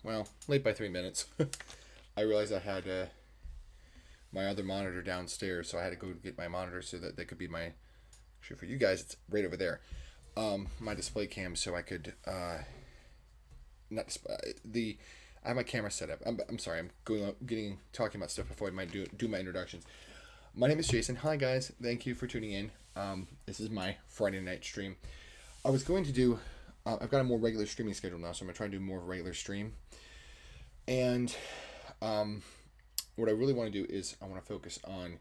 Well, late by 3 minutes. I realized I had my other monitor downstairs, so I had to go get my monitor so that they could be my. Actually, for you guys, it's right over there. My display cam, so I could not the. I have my camera set up. I'm sorry. I'm talking about stuff before I might do my introductions. My name is Jason. Hi guys. Thank you for tuning in. This is my Friday night stream. I was going to do. I've got a more regular streaming schedule now, so I'm gonna try and do more of a regular stream. And what I really want to do is I want to focus on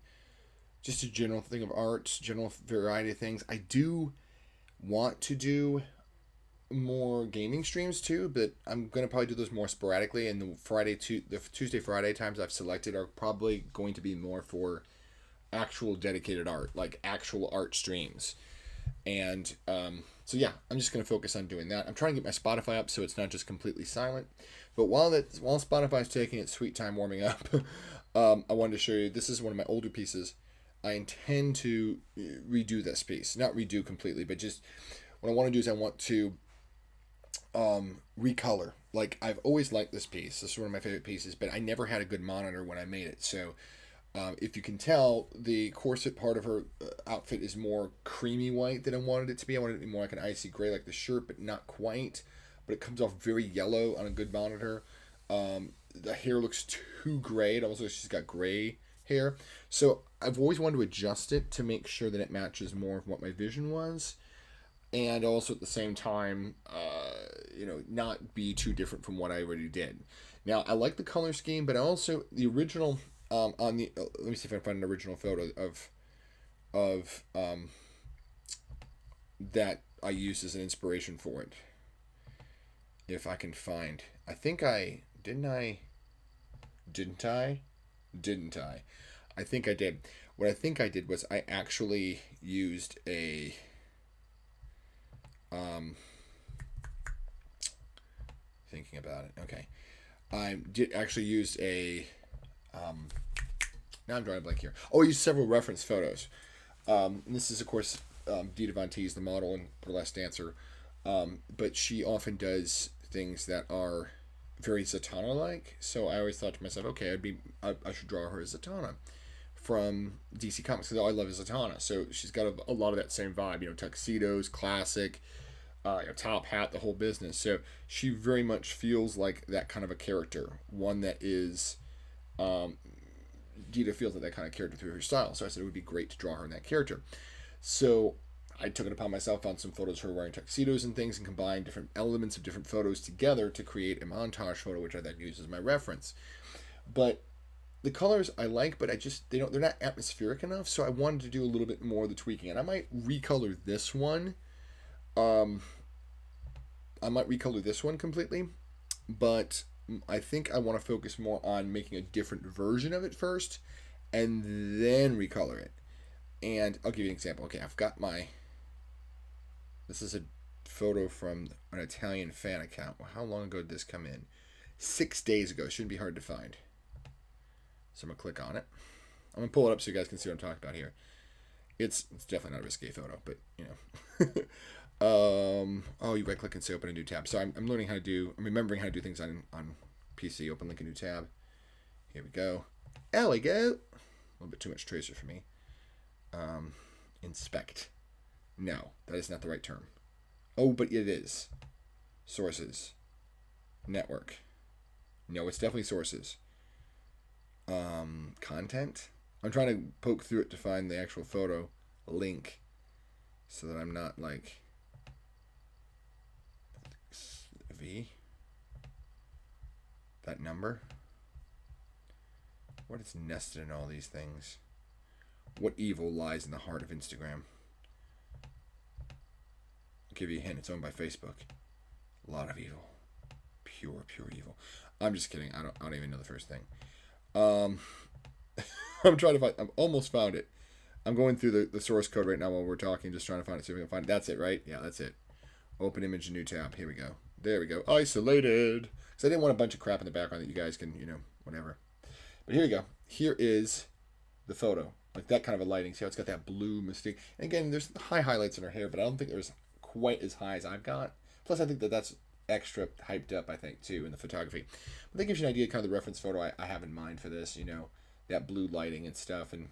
just a general thing of art, general variety of things. I do want to do more gaming streams too, but I'm gonna probably do those more sporadically. And the Tuesday Friday times I've selected are probably going to be more for actual dedicated art, like actual art streams. And so yeah, I'm just gonna focus on doing that. I'm trying to get my Spotify up so it's not just completely silent. But while Spotify's taking its sweet time warming up, I wanted to show you. This is one of my older pieces. I intend to redo this piece, not redo completely, but just what I want to do is I want to recolor. Like, I've always liked this piece. This is one of my favorite pieces, but I never had a good monitor when I made it. So if you can tell, the corset part of her outfit is more creamy white than I wanted it to be. I wanted it to be more like an icy gray, like the shirt, but not quite. But it comes off very yellow on a good monitor. The hair looks too gray. It almost looks like she's got gray hair. So I've always wanted to adjust it to make sure that it matches more of what my vision was. And also at the same time, not be too different from what I already did. Now, I like the color scheme, but the original, let me see if I can find an original photo of that I used as an inspiration for it. If I can find, I think didn't I? I think I did. What I think I did was I actually used a thinking about it. Okay. I did actually use a now I'm drawing a blank here. Oh, I used several reference photos. And this is of course Dita von Teese, the model and burlesque dancer. But she often does things that are very Zatanna like. So I always thought to myself, okay, I should draw her as Zatanna from DC Comics, because all I love is Zatanna. So she's got a lot of that same vibe, tuxedos, classic, top hat, the whole business. So she very much feels like that kind of a character, one that is, Dita feels like that kind of character through her style. So I said it would be great to draw her in that character. So I took it upon myself, found some photos of her wearing tuxedos and things, and combined different elements of different photos together to create a montage photo, which I then use as my reference. But the colors I like, but they're not atmospheric enough, so I wanted to do a little bit more of the tweaking. And I might recolor this one. Completely, but I think I want to focus more on making a different version of it first, and then recolor it. And I'll give you an example. Okay, I've got this is a photo from an Italian fan account. Well, how long ago did this come in? 6 days ago. It shouldn't be hard to find. So I'm going to click on it. I'm going to pull it up so you guys can see what I'm talking about here. It's definitely not a risque photo, but, you right click and say open a new tab. So I'm remembering how to do things on PC. Open link a new tab. Here we go. There we go. A little bit too much tracer for me. Inspect. No, that is not the right term. Oh, but it is. Sources. Network. No, it's definitely sources. Content. I'm trying to poke through it to find the actual photo link so that I'm not like V. That number. What is nested in all these things? What evil lies in the heart of Instagram? I'll give you a hint. It's owned by Facebook. A lot of evil. Pure evil. I'm just kidding. I don't even know the first thing. I'm trying to find. I've almost found it. I'm going through the source code right now while we're talking, just trying to find it. See if we can find it. That's it, right? Yeah, that's it. Open image, new tab. Here we go. There we go. Isolated. Because I didn't want a bunch of crap in the background that you guys can, whatever. But here we go. Here is the photo. Like that kind of a lighting. See how it's got that blue mystique. And again, there's high highlights in her hair, but I don't think there's quite as high as I've got. Plus, I think that's extra hyped up, I think, too, in the photography. But that gives you an idea of kind of the reference photo I have in mind for this, you know, that blue lighting and stuff. And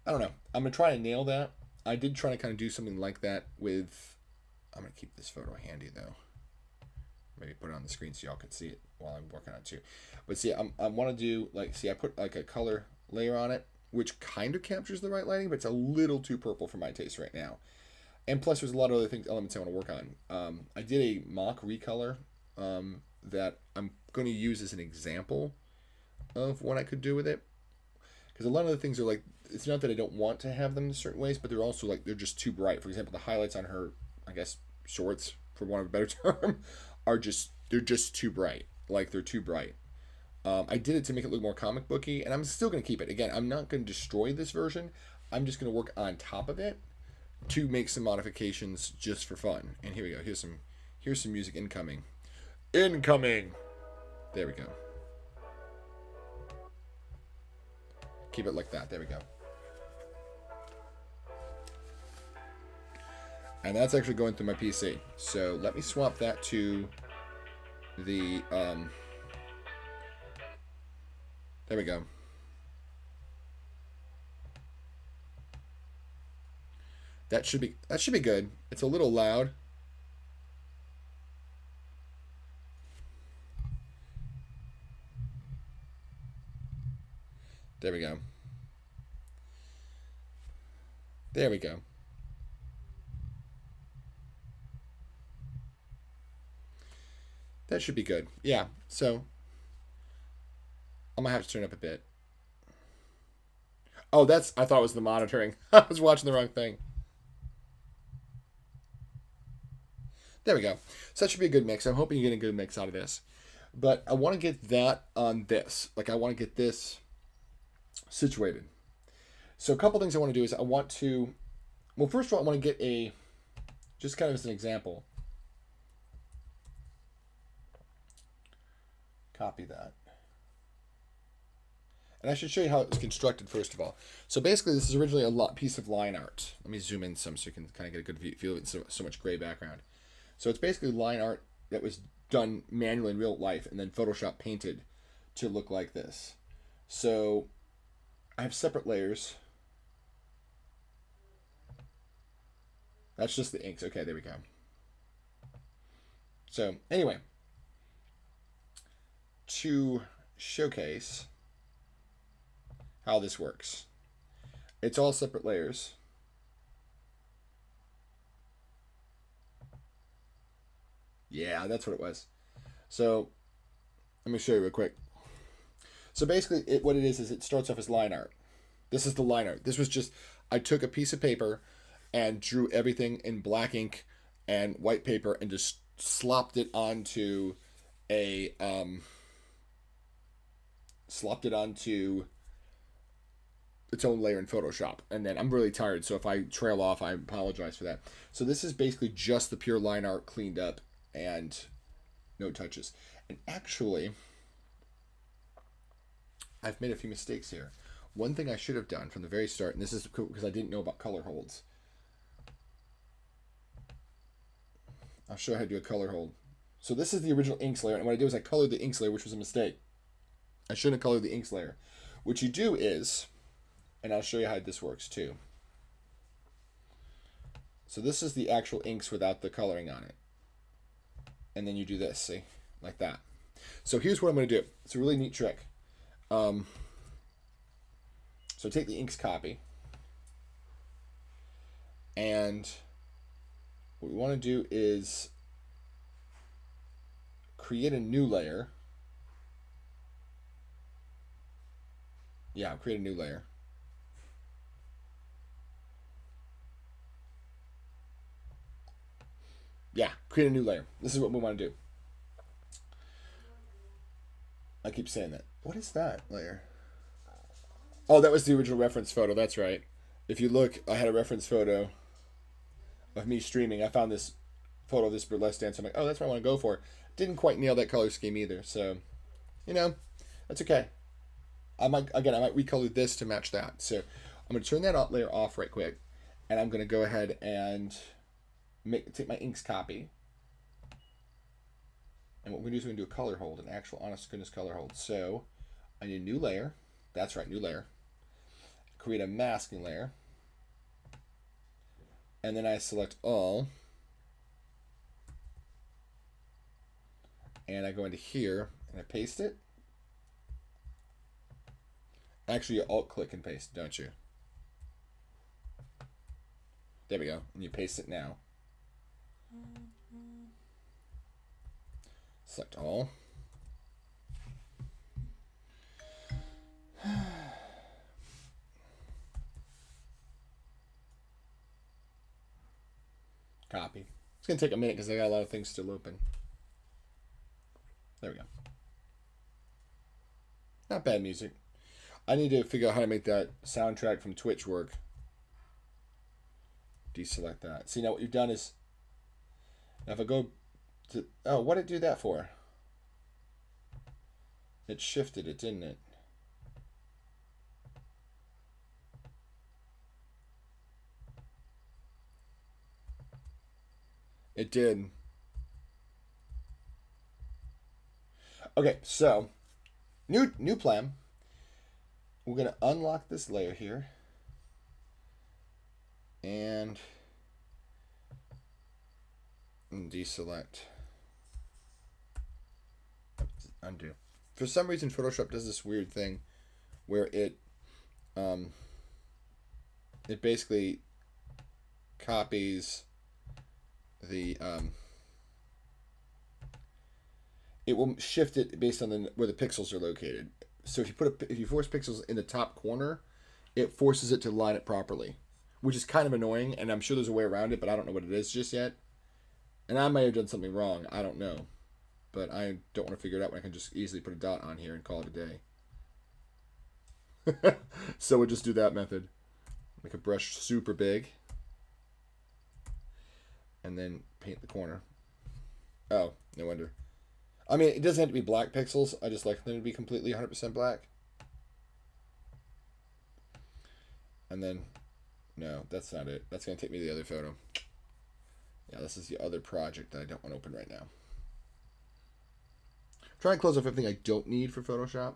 I don't know. I'm going to try to nail that. I did try to kind of do something like that with, I'm going to keep this photo handy, though. Maybe put it on the screen so y'all can see it while I'm working on it, too. But see, I want to do, like, see, I put, like, a color layer on it, which kind of captures the right lighting, but it's a little too purple for my taste right now. And plus, there's a lot of other elements I want to work on. I did a mock recolor that I'm going to use as an example of what I could do with it. Because a lot of the things are like, it's not that I don't want to have them in certain ways, but they're also like, they're just too bright. For example, the highlights on her, I guess, shorts, for want of a better term, they're just too bright. Like, they're too bright. I did it to make it look more comic booky, and I'm still going to keep it. Again, I'm not going to destroy this version. I'm just going to work on top of it to make some modifications just for fun. And here we go. Here's some music incoming. Incoming! There we go. Keep it like that. There we go. And that's actually going through my PC. So let me swap that to the... there we go. That should be good. It's a little loud. There we go. There we go. That should be good. Yeah, so I'm gonna have to turn up a bit. Oh, I thought it was the monitoring. I was watching the wrong thing. There we go. So that should be a good mix. I'm hoping you get a good mix out of this. But I want to get that on this. Like, I want to get this situated. So a couple things I want to do is I want to, well, first of all, I want to get just kind of as an example. Copy that. And I should show you how it was constructed first of all. So basically, this is originally a piece of line art. Let me zoom in some so you can kind of get a good feel of it. So much gray background. So it's basically line art that was done manually in real life and then Photoshop painted to look like this. So I have separate layers. That's just the inks. Okay, there we go. So anyway, to showcase how this works, it's all separate layers. Yeah, that's what it was. So let me show you real quick. So basically, what it is it starts off as line art. This is the line art. This was just, I took a piece of paper and drew everything in black ink and white paper and just slopped it onto its own layer in Photoshop. And then I'm really tired, so if I trail off, I apologize for that. So this is basically just the pure line art cleaned up and no touches. And actually, I've made a few mistakes here. One thing I should have done from the very start, and this is cool because I didn't know about color holds. I'll show you how to do a color hold. So this is the original inks layer, and what I did was I colored the inks layer, which was a mistake. I shouldn't have colored the inks layer. What you do is, and I'll show you how this works too. So this is the actual inks without the coloring on it. And then you do this, see? Like that. So here's what I'm going to do. It's a really neat trick. So take the inks copy. And what we want to do is create a new layer. Yeah, create a new layer. Yeah, create a new layer. This is what we want to do. I keep saying that. What is that layer? Oh, that was the original reference photo. That's right. If you look, I had a reference photo of me streaming. I found this photo of this burlesque dance. I'm like, oh, that's what I want to go for. Didn't quite nail that color scheme either. So, you know, that's okay. I might recolor this to match that. So I'm going to turn that layer off right quick. And I'm going to go ahead and take my inks copy. And what we're going to do is we're going to do a color hold, an actual honest to goodness color hold. So I need a new layer. That's right, new layer. Create a masking layer. And then I select all. And I go into here and I paste it. Actually, you alt click and paste, don't you? There we go. And you paste it now. Select all. Copy. It's going to take a minute because I got a lot of things still open. There we go. Not bad music. I need to figure out how to make that soundtrack from Twitch work. Deselect that. See, now what you've done is, now if I go to, oh, what did it do that for? It shifted it, didn't it? It did. Okay, so new plan. We're gonna unlock this layer here and deselect. Undo. For some reason, Photoshop does this weird thing where it basically copies the it will shift it based on where the pixels are located. So if you force pixels in the top corner, it forces it to line it properly, which is kind of annoying. And I'm sure there's a way around it, but I don't know what it is just yet. And I may have done something wrong. I don't know, but I don't want to figure it out when I can just easily put a dot on here and call it a day. So we'll just do that method. Make a brush super big, and then paint the corner. Oh, no wonder. I mean, it doesn't have to be black pixels. I just like them to be completely 100% black. And then, no, that's not it. That's going to take me to the other photo. Yeah, this is the other project that I don't want to open right now. Try and close off everything I don't need for Photoshop,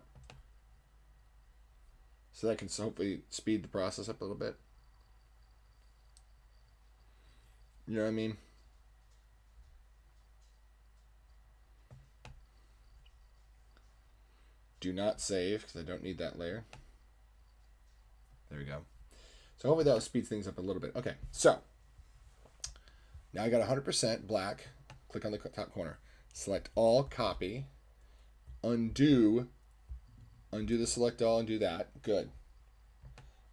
so that can hopefully speed the process up a little bit. You know what I mean? Do not save, because I don't need that layer. There we go. So hopefully that will speed things up a little bit. Okay, so now I got 100% black. Click on the top corner. Select all, copy, undo the select all, undo that. Good.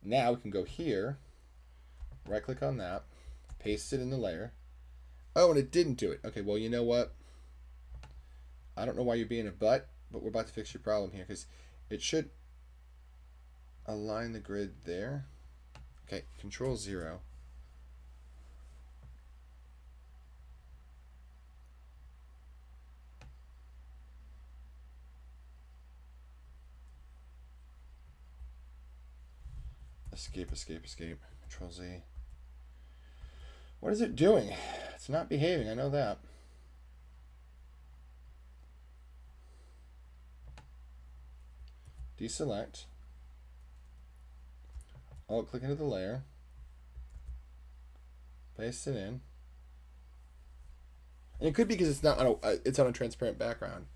Now we can go here, right click on that, paste it in the layer. Oh, and it didn't do it. Okay, well, you know what? I don't know why you're being a butt, but we're about to fix your problem here, because it should align the grid there. Okay, Control 0. Escape, escape, escape. Control Z. What is it doing? It's not behaving, I know that. Deselect. Alt click into the layer. Paste it in. And it could be because it's not on it's on a transparent background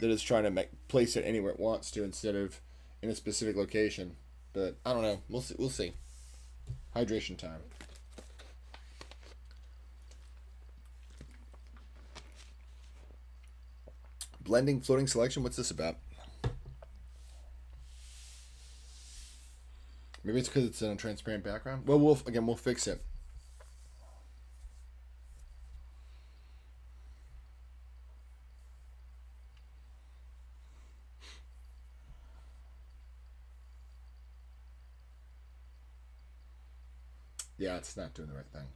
that it's trying to place it anywhere it wants to instead of in a specific location. But I don't know. We'll see. We'll see. Hydration time. Blending floating selection. What's this about? Maybe it's because it's in a transparent background. Well, we'll fix it. Yeah, it's not doing the right thing.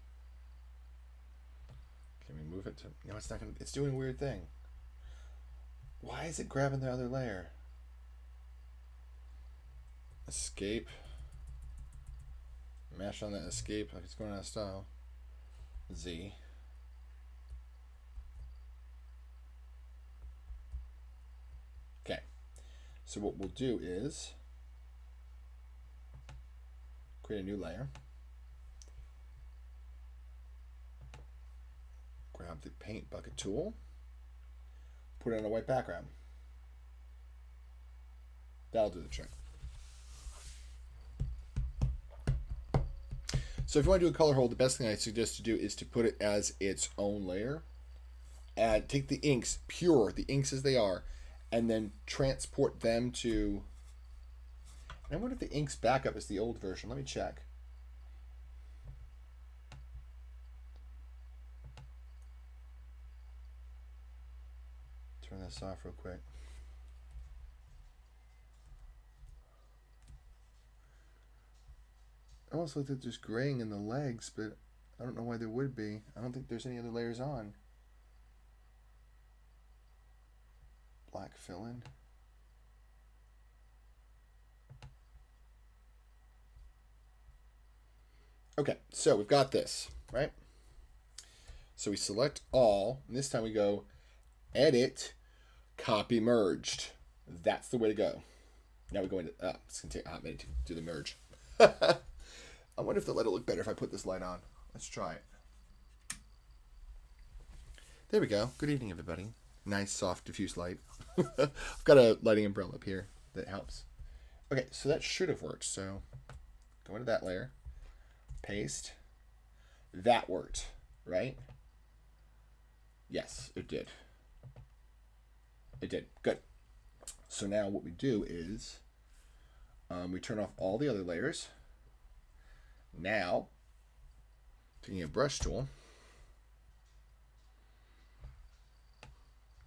Can we move it to? No, it's not gonna. It's doing a weird thing. Why is it grabbing the other layer? Escape. Mash on that escape like it's going out of style. Z. So what we'll do is create a new layer. Grab the paint bucket tool. Put it on a white background. That'll do the trick. So if you want to do a color hold, the best thing I suggest to do is to put it as its own layer. Take the inks, pure, the inks as they are, and then transport them to... I wonder if the ink's backup is the old version. Let me check. Turn this off real quick. I almost looked at there's graying in the legs, but I don't know why there would be. I don't think there's any other layers on. Black fill-in. Okay, so we've got this, right? So we select all, and this time we go edit, copy merged. That's the way to go. Now we go into, it's going to take a hot minute to do the merge. I wonder if they'll let it look better if I put this light on. Let's try it. There we go. Good evening, everybody. Nice, soft, diffuse light. I've got a lighting umbrella up here that helps. Okay, so that should have worked. So go into that layer. Paste. That worked, right? Yes, it did. It did. Good. So now what we do is we turn off all the other layers. Now, taking a brush tool.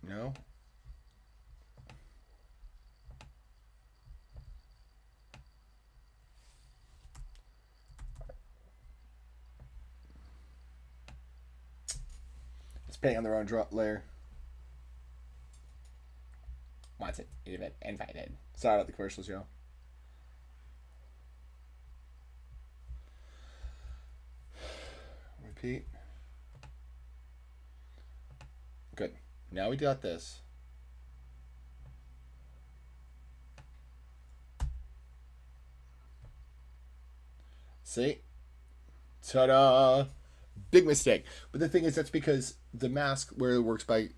No. It's painting on the wrong drop layer. Wants it, invited. Sorry about the commercials, y'all. Repeat. Good. Now we got this. See? Ta-da! Big mistake. But the thing is, that's because the mask where it works by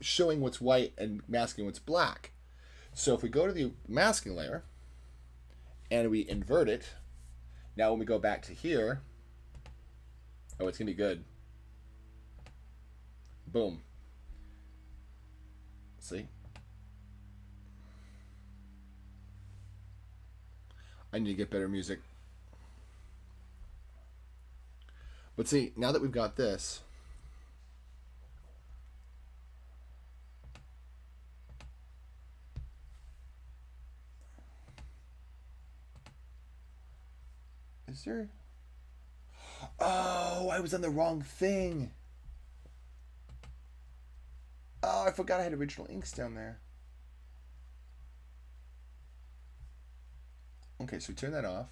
showing what's white and masking what's black. So if we go to the masking layer and we invert it, now when we go back to here, oh, it's going to be good. Boom. See? I need to get better music. But see, now that we've got this, is there... Oh, I was on the wrong thing. Oh, I forgot I had original inks down there. Okay, so turn that off.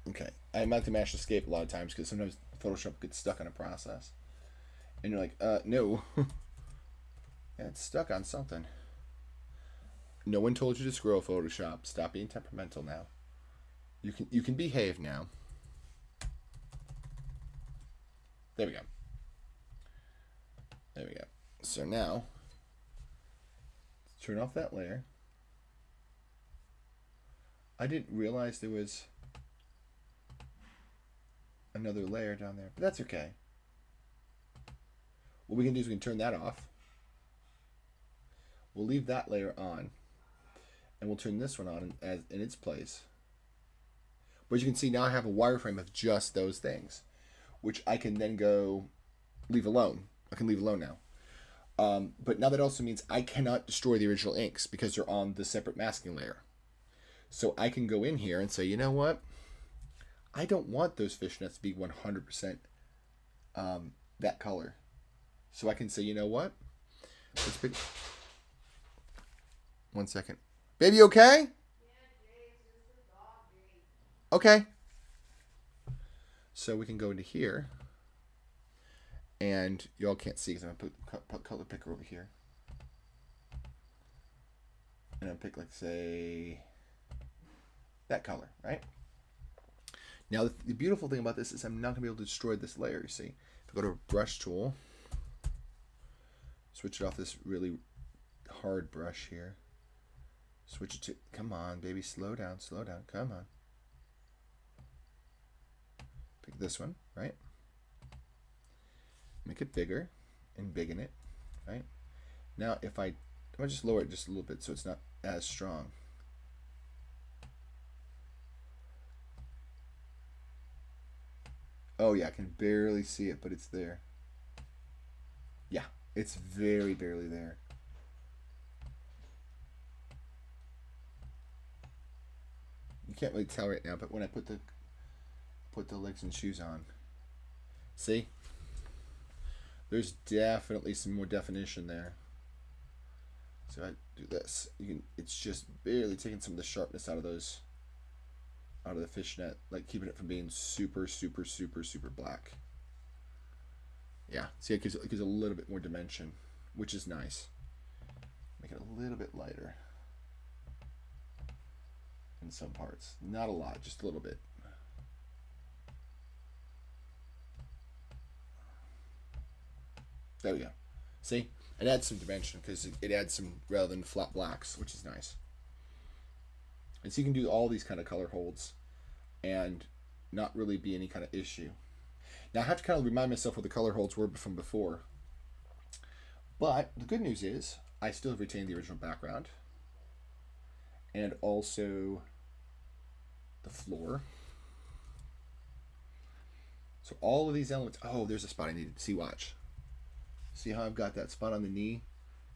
Okay, I might have to mash escape a lot of times because sometimes Photoshop gets stuck on a process. And you're like, no. Yeah, it's stuck on something. No one told you to scroll, Photoshop. Stop being temperamental now. You can behave now. There we go. There we go. So now, turn off that layer. I didn't realize there was another layer down there, but that's okay. What we can do is we can turn that off. We'll leave that layer on, and we'll turn this one on in its place. But you can see now I have a wireframe of just those things, which I can then go leave alone. I can leave alone now. But now that also means I cannot destroy the original inks because they're on the separate masking layer. So I can go in here and say, you know what? I don't want those fishnets to be 100% that color. So I can say, you know what? Let's pick... One second. Baby, okay? Okay. So we can go into here. And y'all can't see because I'm going to put color picker over here. And I'll pick, like, say, that color, right? Now, the beautiful thing about this is I'm not going to be able to destroy this layer, you see. If I go to a brush tool, switch it off this really hard brush here. Switch it to, come on, baby, slow down, come on. Pick this one, right? Make it bigger and biggen it, right? Now, if I'm going to just lower it just a little bit so it's not as strong. Oh yeah, I can barely see it, but it's there. Yeah, it's very barely there. You can't really tell right now, but when I put the legs and shoes on, see? There's definitely some more definition there. So I do this. It's just barely taking some of the sharpness out of the fishnet, like keeping it from being super black. Yeah, see, it gives a little bit more dimension, which is nice. Make it a little bit lighter in some parts. Not a lot, just a little bit. There we go. See? It adds some dimension because it adds some rather than flat blacks, which is nice. And so you can do all these kind of color holds and not really be any kind of issue. Now I have to kind of remind myself what the color holds were from before. But the good news is I still have retained the original background and also the floor. So all of these elements, oh, there's a spot I needed to see, watch. See how I've got that spot on the knee?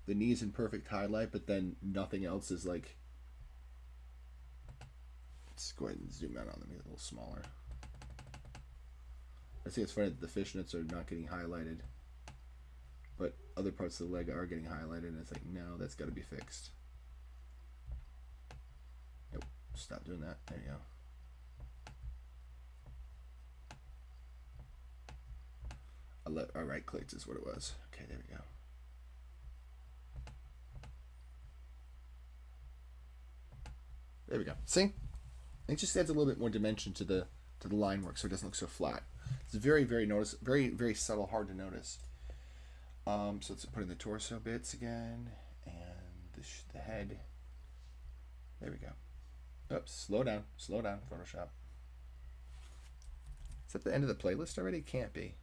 The knee is in perfect highlight, but then nothing else is like, let's go ahead and zoom out on them, make it a little smaller. I think it's funny that the fishnets are not getting highlighted, but other parts of the leg are getting highlighted, and it's like, no, that's got to be fixed. Nope, stop doing that. There you go. I right clicked is what it was. Okay, there we go. There we go. See? It just adds a little bit more dimension to the line work, so it doesn't look so flat. It's very very subtle, hard to notice. So let's put in the torso bits again and the head. There we go. Oops, slow down, Photoshop. Is that the end of the playlist already? Can't be.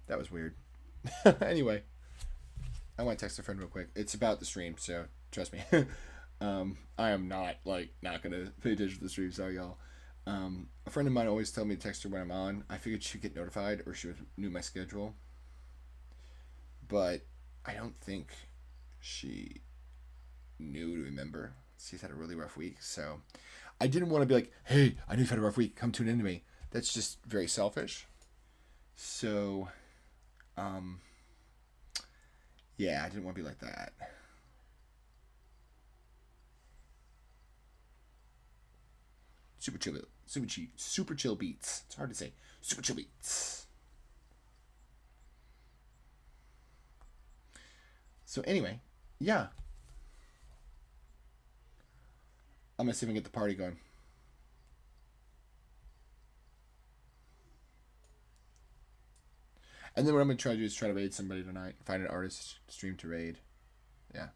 That was weird. Anyway, I want to text a friend real quick. It's about the stream, so trust me. I am not gonna pay attention to the stream. Sorry, y'all. A friend of mine always tells me to text her when I'm on. I figured she'd get notified or she knew my schedule, but I don't think she knew to remember. She's had a really rough week, so I didn't want to be like, "Hey, I knew you've had a rough week. Come tune into me." That's just very selfish. So, yeah, I didn't want to be like that. Super chill beats. It's hard to say. Super chill beats. So anyway, yeah. I'm gonna see if I can get the party going. And then what I'm going to try to do is try to raid somebody tonight. Find an artist, stream to raid. Yeah.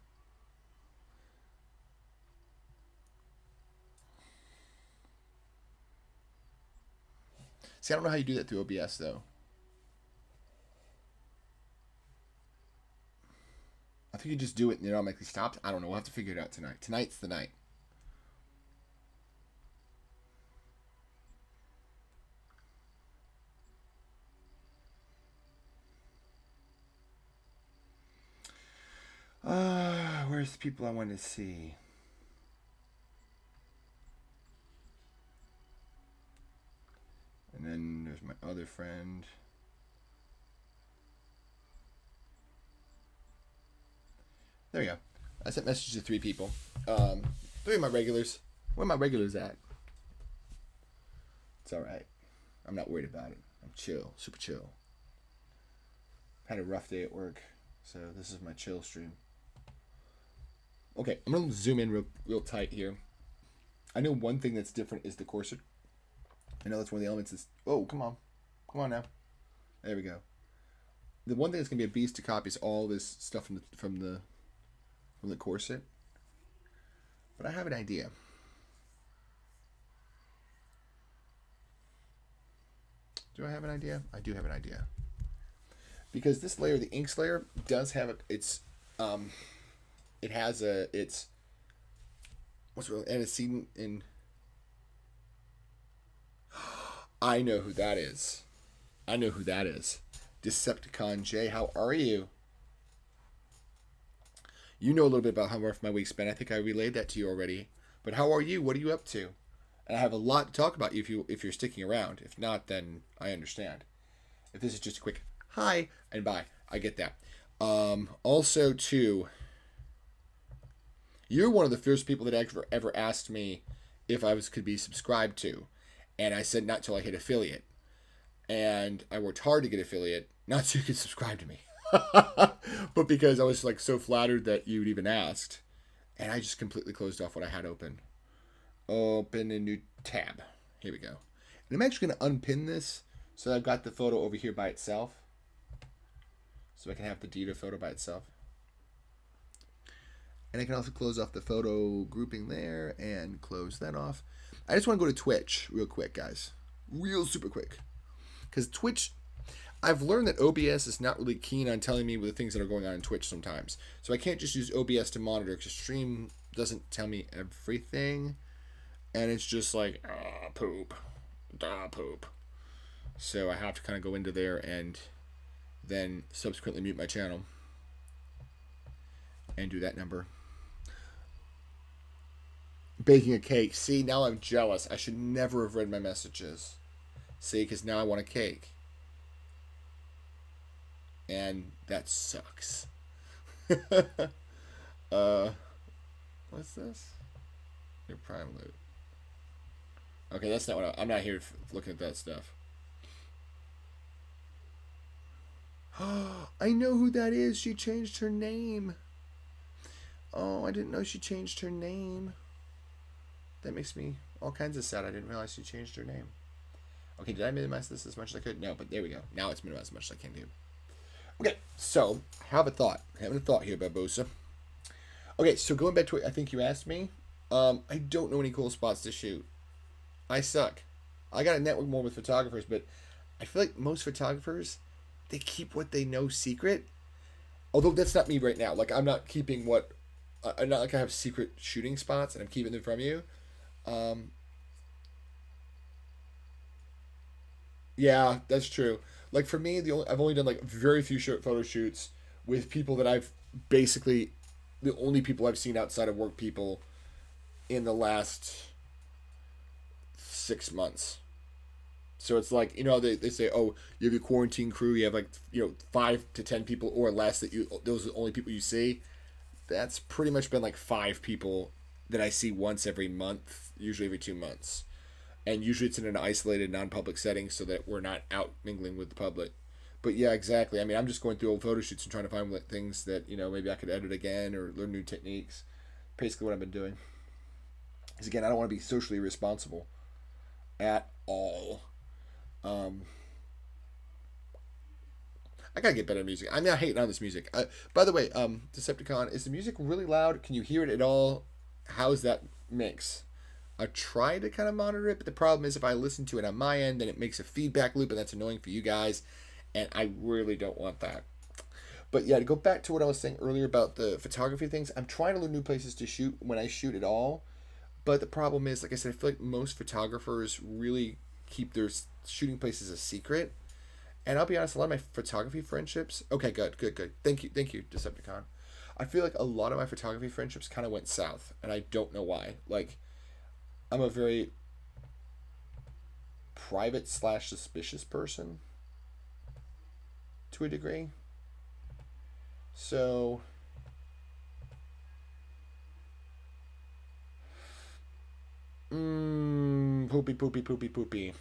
See, I don't know how you do that through OBS, though. I think you just do it and it automatically stops. I don't know. We'll have to figure it out tonight. Tonight's the night. Where's the people I want to see? And then there's my other friend. There we go. I sent messages to 3 people. 3 of my regulars. Where are my regulars at? It's alright. I'm not worried about it. I'm chill, super chill. Had a rough day at work, so this is my chill stream. Okay, I'm gonna zoom in real tight here. I know one thing that's different is the corset. I know that's one of the elements is. Oh, come on now. There we go. The one thing that's gonna be a beast to copy is all this stuff from the corset. But I have an idea. Do I have an idea? I do have an idea. Because this layer, the inks layer, does have it has what's real antecedent in. I know who that is. Decepticon J, how are you? You know a little bit about how rough my week's been. I think I relayed that to you already. But how are you? What are you up to? And I have a lot to talk about if you're sticking around. If not, then I understand. If this is just a quick hi and bye, I get that. Also, too, you're one of the first people that ever asked me if I could be subscribed to, and I said not till I hit affiliate. And I worked hard to get affiliate, not so you could subscribe to me, but because I was like so flattered that you'd even asked, and I just completely closed off what I had open. Open a new tab. Here we go. And I'm actually going to unpin this so I've got the photo over here by itself. So I can have the Dita photo by itself. And I can also close off the photo grouping there and close that off. I just want to go to Twitch real quick, guys. Real super quick. Because Twitch, I've learned that OBS is not really keen on telling me the things that are going on in Twitch sometimes. So I can't just use OBS to monitor because Stream doesn't tell me everything. And it's just like, poop. Poop. So I have to kind of go into there and then subsequently mute my channel. And do that number. Baking a cake. See, now I'm jealous. I should never have read my messages. See, because now I want a cake. And that sucks. What's this? Your prime loot. Okay, that's not what I'm not here looking at that stuff. I know who that is. She changed her name. Oh, I didn't know she changed her name. That makes me all kinds of sad. I didn't realize she changed her name. Okay, did I minimize this as much as I could? No, but there we go. Now it's minimized as much as I can do. Okay, so have a thought. Having a thought here, Barbosa. Okay, so going back to what I think you asked me. I don't know any cool spots to shoot. I suck. I got to network more with photographers, but I feel like most photographers, they keep what they know secret. Although that's not me right now. Like, I'm not keeping what... I'm not like I have secret shooting spots and I'm keeping them from you. Yeah, that's true. Like, for me, I've only done, like, very few photo shoots with people that I've basically... The only people I've seen outside of work people in the last 6 months. So it's like, they say, oh, you have your quarantine crew, you have like, 5 to 10 people or less those are the only people you see. That's pretty much been like 5 people that I see once every month, usually every 2 months. And usually it's in an isolated, non-public setting so that we're not out mingling with the public. But yeah, exactly. I mean, I'm just going through old photo shoots and trying to find things that, maybe I could edit again or learn new techniques. Basically what I've been doing. Because again, I don't want to be socially irresponsible at all. I gotta get better at music. I'm not hating on this music. By the way, Decepticon, is the music really loud? Can you hear it at all? How's that mix? I try to kind of monitor it, but the problem is if I listen to it on my end, then it makes a feedback loop, and that's annoying for you guys, and I really don't want that. But yeah, to go back to what I was saying earlier about the photography things, I'm trying to learn new places to shoot when I shoot at all. But the problem is, like I said, I feel like most photographers really keep their shooting places a secret. And I'll be honest, a lot of my photography friendships... Okay, good. Thank you, Decepticon. I feel like a lot of my photography friendships kind of went south, and I don't know why. Like, I'm a very private/suspicious person to a degree. So... poopy.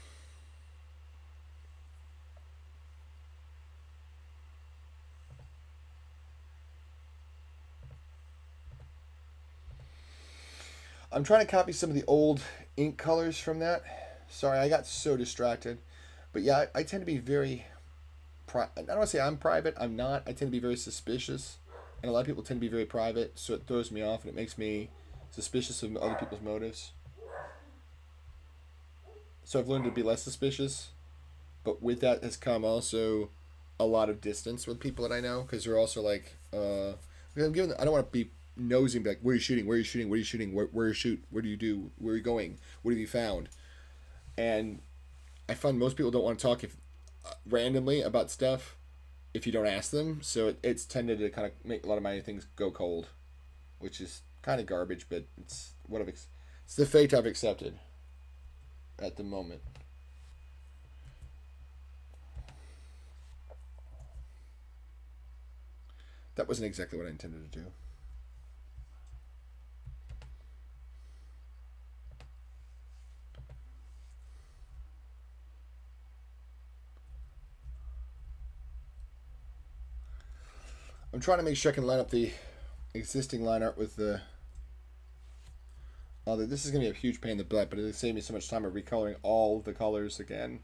I'm trying to copy some of the old ink colors from that. Sorry, I got so distracted. But yeah, I tend to be very... I don't want to say I'm private. I'm not. I tend to be very suspicious. And a lot of people tend to be very private, so it throws me off and it makes me suspicious of other people's motives. So I've learned to be less suspicious. But with that has come also a lot of distance with people that I know, because they're also like, I don't want to be nosy and be like, where are you shooting? Where are you shooting? What are you shooting? Where you shoot? What do you do? Where are you going? What have you found? And I find most people don't want to talk randomly about stuff if you don't ask them. So it's tended to kind of make a lot of my things go cold, which is kind of garbage, but it's it's the fate I've accepted at the moment. That wasn't exactly what I intended to do. I'm trying to make sure I can line up the existing line art with the other. This is going to be a huge pain in the butt, but it'll save me so much time of recoloring all the colors again.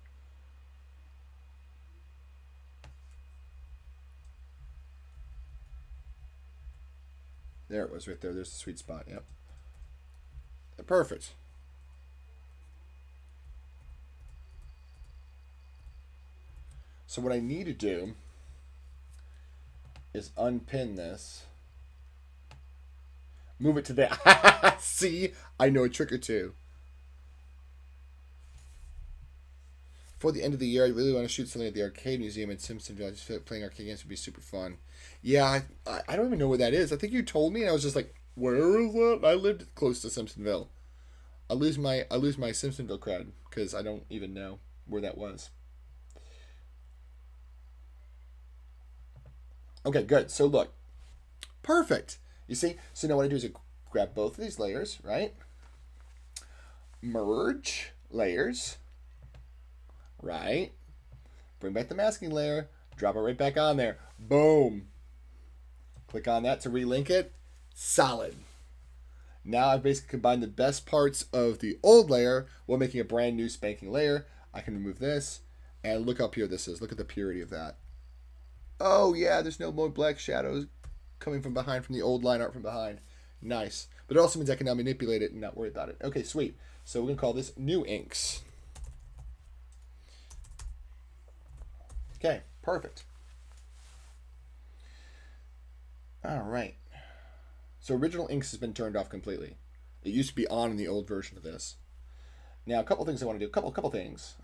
There it was right there. There's the sweet spot. Yep. Perfect. So what I need to do is unpin this. Move it to there. See? I know a trick or two. For the end of the year, I really want to shoot something at the arcade museum in Simpsonville. I just feel like playing arcade games would be super fun. Yeah, I don't even know where that is. I think you told me, and I was just like, where is that? I lived close to Simpsonville. I lose my Simpsonville cred because I don't even know where that was. Okay, good. So look, perfect. You see? So now what I do is I grab both of these layers, right? Merge layers, right? Bring back the masking layer, drop it right back on there. Boom. Click on that to relink it. Solid. Now I've basically combined the best parts of the old layer while making a brand new spanking layer. I can remove this, and look how pure this is. Look at the purity of that. Oh yeah, there's no more black shadows coming from behind from the old line art from behind. Nice. But it also means I can now manipulate it and not worry about it. Okay, sweet. So we're going to call this New Inks. Okay, perfect. All right. So original inks has been turned off completely. It used to be on in the old version of this. Now, a couple things I want to do. A couple things.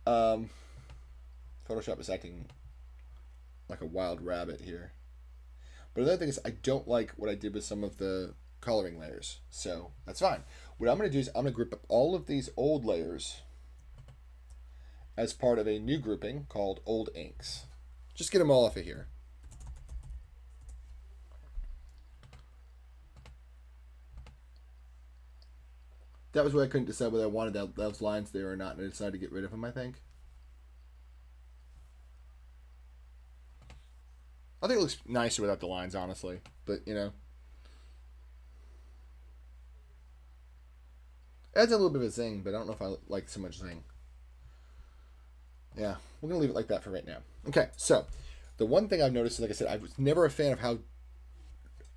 Photoshop is acting like a wild rabbit here. But another thing is I don't like what I did with some of the coloring layers. So that's fine. What I'm going to do is I'm going to group up all of these old layers as part of a new grouping called Old Inks. Just get them all off of here. That was where I couldn't decide whether I wanted those lines there or not, and I decided to get rid of them, I think. I think it looks nicer without the lines, honestly. But, you know. It adds a little bit of a zing, but I don't know if I like so much zing. Yeah, we're going to leave it like that for right now. Okay, so the one thing I've noticed is, like I said, I was never a fan of how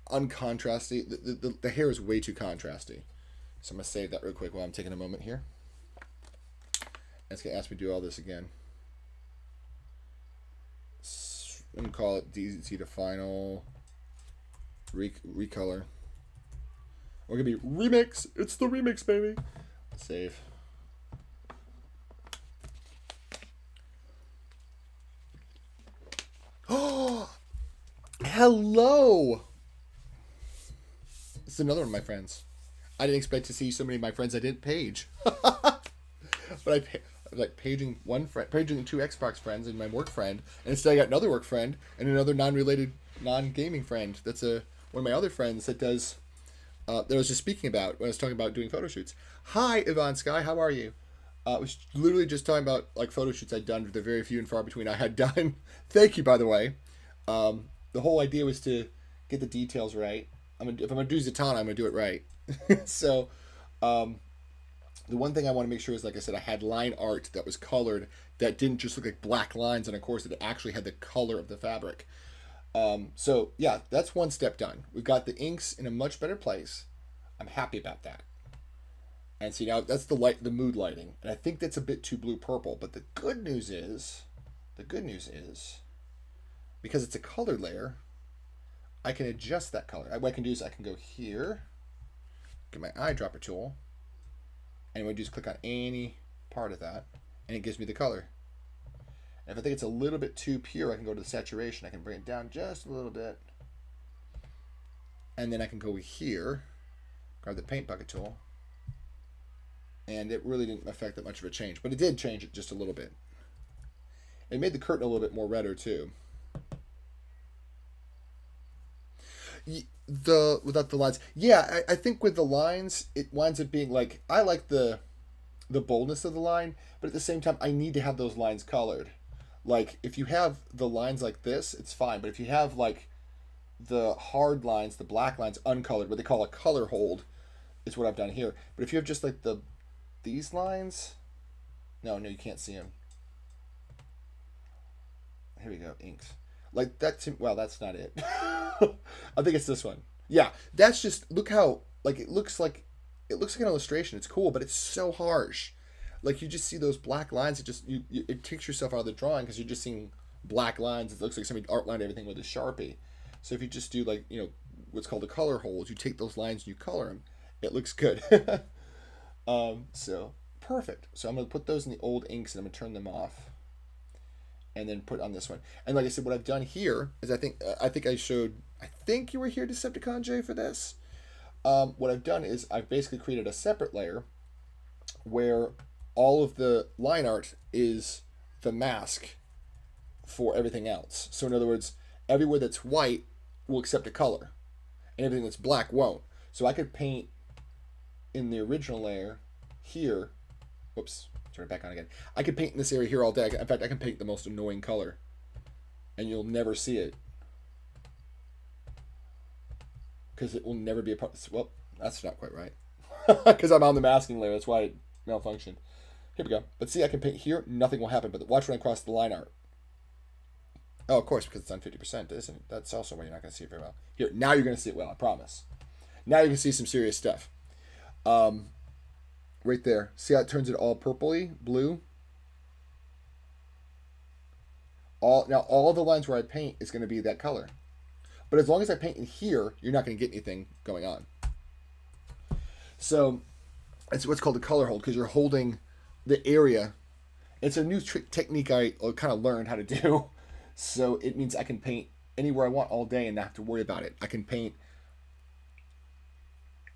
uncontrasty. The hair is way too contrasty. So I'm going to save that real quick while I'm taking a moment here. And it's going to ask me to do all this again. I'm going to call it Dita Final Recolor. We're going to be Remix. It's the remix, baby. Save. Oh, hello. This is another one of my friends. I didn't expect to see so many of my friends I didn't page. But I like paging one friend, paging two Xbox friends and my work friend, and instead I got another work friend and another non-related, non-gaming friend. That's one of my other friends that does. That I was just speaking about when I was talking about doing photo shoots. Hi, Yvonne Sky, how are you? I was literally just talking about like photo shoots I'd done, the very few and far between I had done. Thank you, by the way. The whole idea was to get the details right. If I'm gonna do Zatanna, I'm gonna do it right. So, um, the one thing I want to make sure is, like I said, I had line art that was colored that didn't just look like black lines, and of course, it actually had the color of the fabric. So yeah, that's one step done. We've got the inks in a much better place. I'm happy about that. And see now that's the mood lighting, and I think that's a bit too blue purple. But the good news is, because it's a colored layer, I can adjust that color. What I can do is I can go here, get my eyedropper tool, and what I do is click on any part of that, and it gives me the color. And if I think it's a little bit too pure, I can go to the saturation. I can bring it down just a little bit, and then I can go here, grab the paint bucket tool, and it really didn't affect that much of a change, but it did change it just a little bit. It made the curtain a little bit more redder too. The without the lines, yeah, I think with the lines, it winds up being like I like the boldness of the line, but at the same time, I need to have those lines colored. Like if you have the lines like this, it's fine, but if you have like the hard lines, the black lines, uncolored, what they call a color hold, is what I've done here. But if you have just like these lines, no, you can't see them. Here we go, inks. Like that. Well, that's not it. I think it's this one. Yeah, that's just look how like it looks like an illustration. It's cool, but it's so harsh. Like you just see those black lines. It just it takes yourself out of the drawing because you're just seeing black lines. It looks like somebody outlined everything with a Sharpie. So if you just do like what's called a color hold, you take those lines and you color them. It looks good. So perfect. So I'm gonna put those in the old inks and I'm gonna turn them off, and then put on this one. And like I said, what I've done here is I think I showed. I think you were here, Decepticon J, for this. What I've done is I've basically created a separate layer where all of the line art is the mask for everything else. So in other words, everywhere that's white will accept a color, and everything that's black won't. So I could paint in the original layer here. Whoops, turn it back on again. I could paint in this area here all day. In fact, I can paint the most annoying color, and you'll never see it because it will never be a part. Well, that's not quite right because I'm on the masking layer. That's why it malfunctioned. Here we go. But see, I can paint here. Nothing will happen. But watch when I cross the line art. Oh, of course, because it's on 50%, isn't it? That's also why you're not going to see it very well. Here, now you're going to see it well. I promise. Now you can see some serious stuff. Right there. See how it turns it all purpley, blue? All the lines where I paint is going to be that color. But as long as I paint in here, you're not going to get anything going on. So it's what's called a color hold because you're holding the area. It's a new technique I kind of learned how to do. So it means I can paint anywhere I want all day and not have to worry about it. I can paint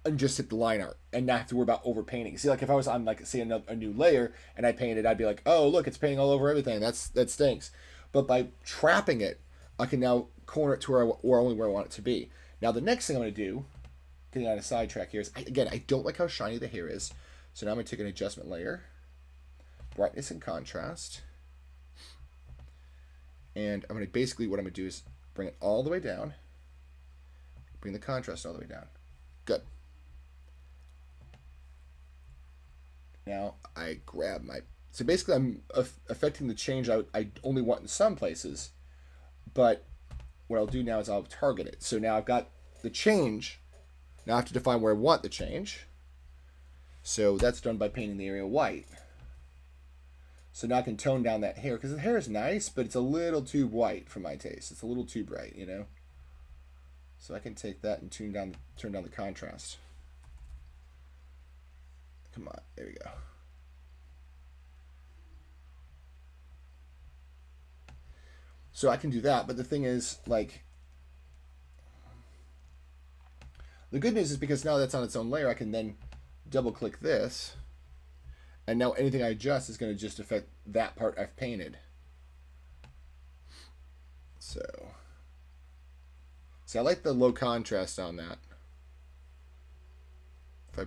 and just hit the line art and not have to worry about overpainting. See, like if I was on like say a new layer and I painted, I'd be like, oh look, it's painting all over everything. That stinks. But by trapping it, I can now corner it to where only where I want it to be. Now the next thing I'm going to do, getting on a sidetrack here, is again I don't like how shiny the hair is. So now I'm going to take an adjustment layer, brightness and contrast, and I'm going to basically what I'm going to do is bring it all the way down, bring the contrast all the way down. Good. Now I grab my. So basically, I'm affecting the change I only want in some places, but what I'll do now is I'll target it. So now I've got the change. Now I have to define where I want the change. So that's done by painting the area white. So now I can tone down that hair because the hair is nice, but it's a little too white for my taste. It's a little too bright, So I can take that and turn down the contrast. Come on, there we go. So I can do that, but the thing is, like, the good news is because now that's on its own layer, I can then double click this, and now anything I adjust is going to just affect that part I've painted. So, see, I like the low contrast on that. If I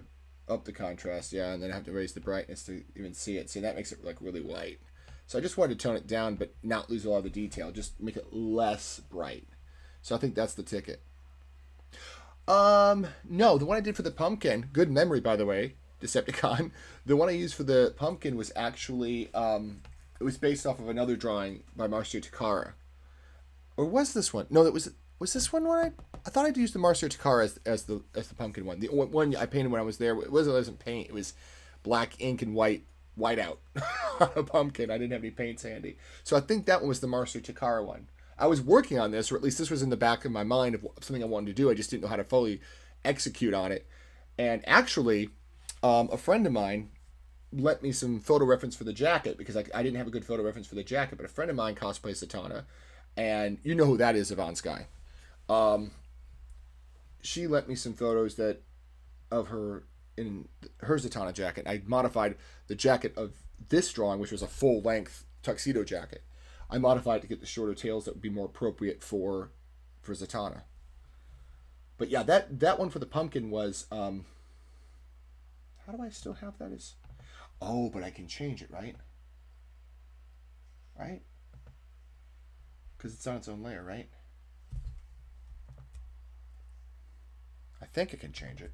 up the contrast, yeah, and then I have to raise the brightness to even see it. See, that makes it like really white. So I just wanted to tone it down, but not lose a lot of the detail. Just make it less bright. So I think that's the ticket. No, the one I did for the pumpkin, good memory by the way, Decepticon. The one I used for the pumpkin was actually, it was based off of another drawing by Marcio Takara. Or was this one? No, was this one where I thought I'd used the Marcio Takara as the pumpkin one. The one I painted when I was there, it wasn't paint, it was black ink and white out on a pumpkin. I didn't have any paints handy. So I think that one was the Marcio Takara one. I was working on this, or at least this was in the back of my mind of something I wanted to do. I just didn't know how to fully execute on it. And actually, a friend of mine lent me some photo reference for the jacket because I didn't have a good photo reference for the jacket, but a friend of mine cosplays Zatanna, and you know who that is, Yvonne Sky. She lent me some photos of her in her Zatanna jacket. I modified the jacket of this drawing, which was a full length tuxedo jacket. I modified it to get the shorter tails that would be more appropriate for Zatanna. But yeah, that one for the pumpkin was how do I still have that as? Oh, but I can change it, right? Right? Because it's on its own layer, right? I think I can change it.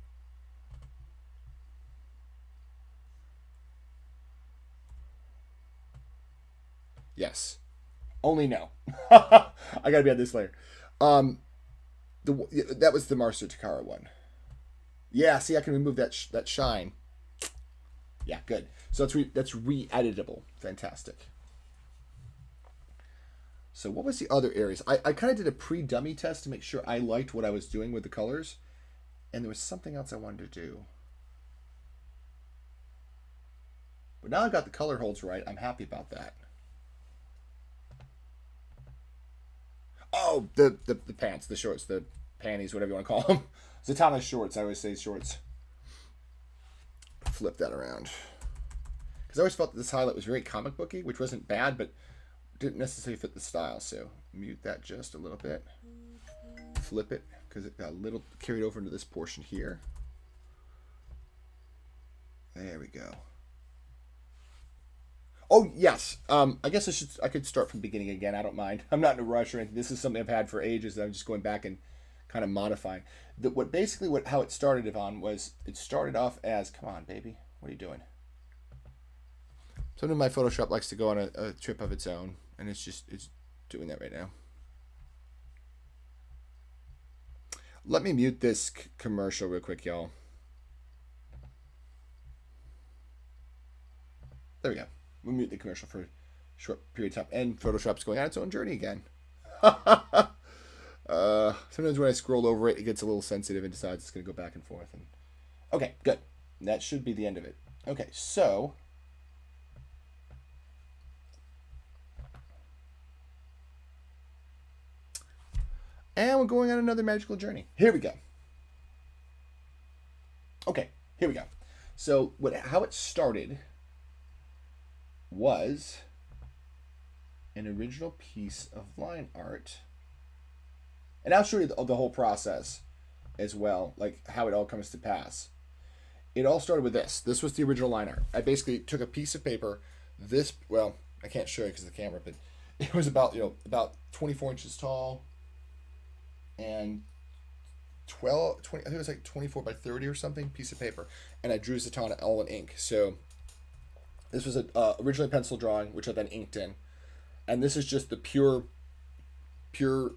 Yes. Only no. I gotta be on this layer. That was the Marcio Takara one. Yeah, see, I can remove that shine. Yeah, good. So that's re-editable. Fantastic. So what was the other areas? I kind of did a pre-dummy test to make sure I liked what I was doing with the colors. And there was something else I wanted to do. But now I've got the color holds right. I'm happy about that. Oh, the pants, the shorts, the panties, whatever you want to call them. Zatanna shorts. I always say shorts. Flip that around. Because I always felt that this highlight was very comic booky, which wasn't bad, but didn't necessarily fit the style. So mute that just a little bit. Flip it, because it got a little carried over into this portion here. There we go. Oh, yes. I guess I could start from the beginning again. I don't mind. I'm not in a rush or anything. This is something I've had for ages that I'm just going back and kind of modifying. How it started, Yvonne, was it started off as, come on, baby. What are you doing? Sometimes my Photoshop likes to go on a trip of its own, and it's doing that right now. Let me mute this commercial real quick, y'all. There we go. We'll mute the commercial for a short period of time. And Photoshop's going on its own journey again. Sometimes when I scroll over it, it gets a little sensitive and decides it's going to go back and forth. Okay, good. That should be the end of it. Okay, so and we're going on another magical journey. Here we go. Okay, here we go. So how it started was an original piece of line art. And I'll show you the whole process as well, like how it all comes to pass. It all started with this. This was the original line art. I basically took a piece of paper. Well, I can't show you because of the camera, but it was about 24 inches tall and 20, I think it was like 24 by 30 or something, piece of paper. And I drew Zatanna all in ink. So this was originally a pencil drawing, which I then inked in. And this is just the pure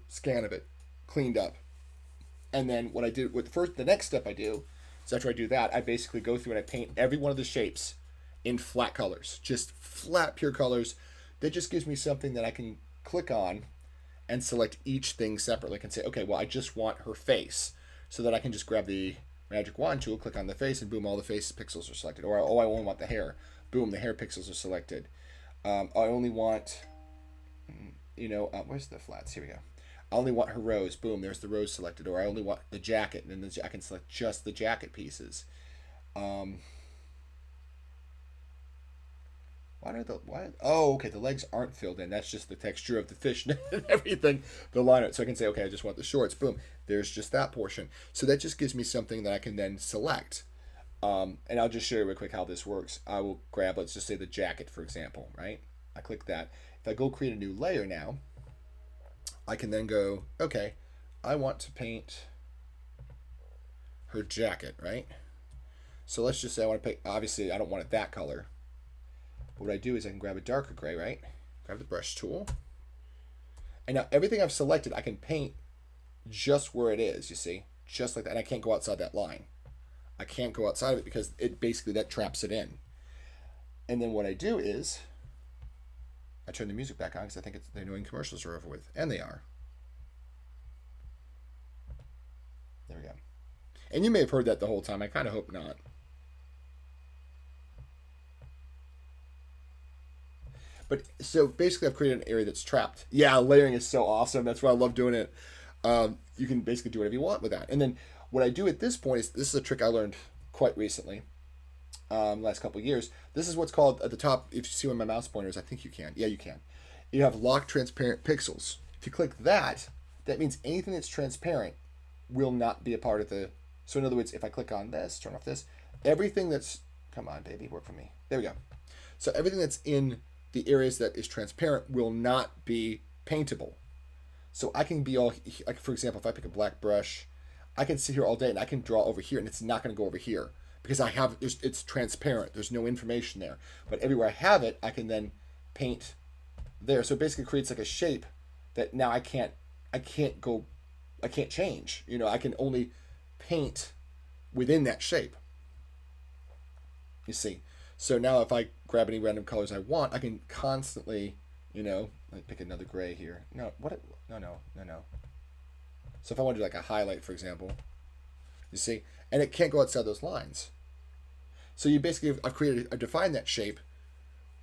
scan of it, cleaned up. And then what I did the next step I do is after I do that, I basically go through and I paint every one of the shapes in flat colors, just flat, pure colors. That just gives me something that I can click on and select each thing separately. I can say, okay, well, I just want her face, so that I can just grab the magic wand tool, click on the face, and boom, all the face pixels are selected. Or, I only want the hair. Boom, the hair pixels are selected. I only want, where's the flats? Here we go. I only want her rose. Boom, there's the rose selected. Or I only want the jacket, and then I can select just the jacket pieces. Oh, okay, the legs aren't filled in. That's just the texture of the fish and everything, the line art. So I can say, okay, I just want the shorts. Boom, there's just that portion. So that just gives me something that I can then select. And I'll just show you real quick how this works. I will grab, let's just say the jacket, for example, right? I click that. If I go create a new layer now, I can then go, okay, I want to paint her jacket, right? So let's just say I want to pick, obviously I don't want it that color. But what I do is I can grab a darker gray, right? Grab the brush tool. And now everything I've selected, I can paint just where it is, you see? Just like that. And I can't go outside that line. I can't go outside of it because it basically, that traps it in. And then what I do is I turn the music back on because I think the annoying commercials are over with. And they are. There we go. And you may have heard that the whole time. I kind of hope not. But so basically I've created an area that's trapped. Yeah, layering is so awesome. That's why I love doing it. You can basically do whatever you want with that. And then what I do at this point is, this is a trick I learned quite recently, last couple of years. This is what's called at the top, if you see where my mouse pointer is, I think you can. Yeah, you can. You have lock transparent pixels. If you click that, that means anything that's transparent will not be a part of the, so in other words, if I click on this, turn off this, everything that's, come on baby, work for me. There we go. So everything that's in the areas that is transparent will not be paintable. So I can be all, like for example, if I pick a black brush, I can sit here all day and I can draw over here and it's not going to go over here because I have, it's transparent. There's no information there. But everywhere I have it, I can then paint there. So it basically creates like a shape that now I can't change. You know, I can only paint within that shape. You see. So now if I grab any random colors I want, I can constantly, you know, let me pick another gray here. No. So if I want to do like a highlight, for example, you see, and it can't go outside those lines. So you basically, I've defined that shape,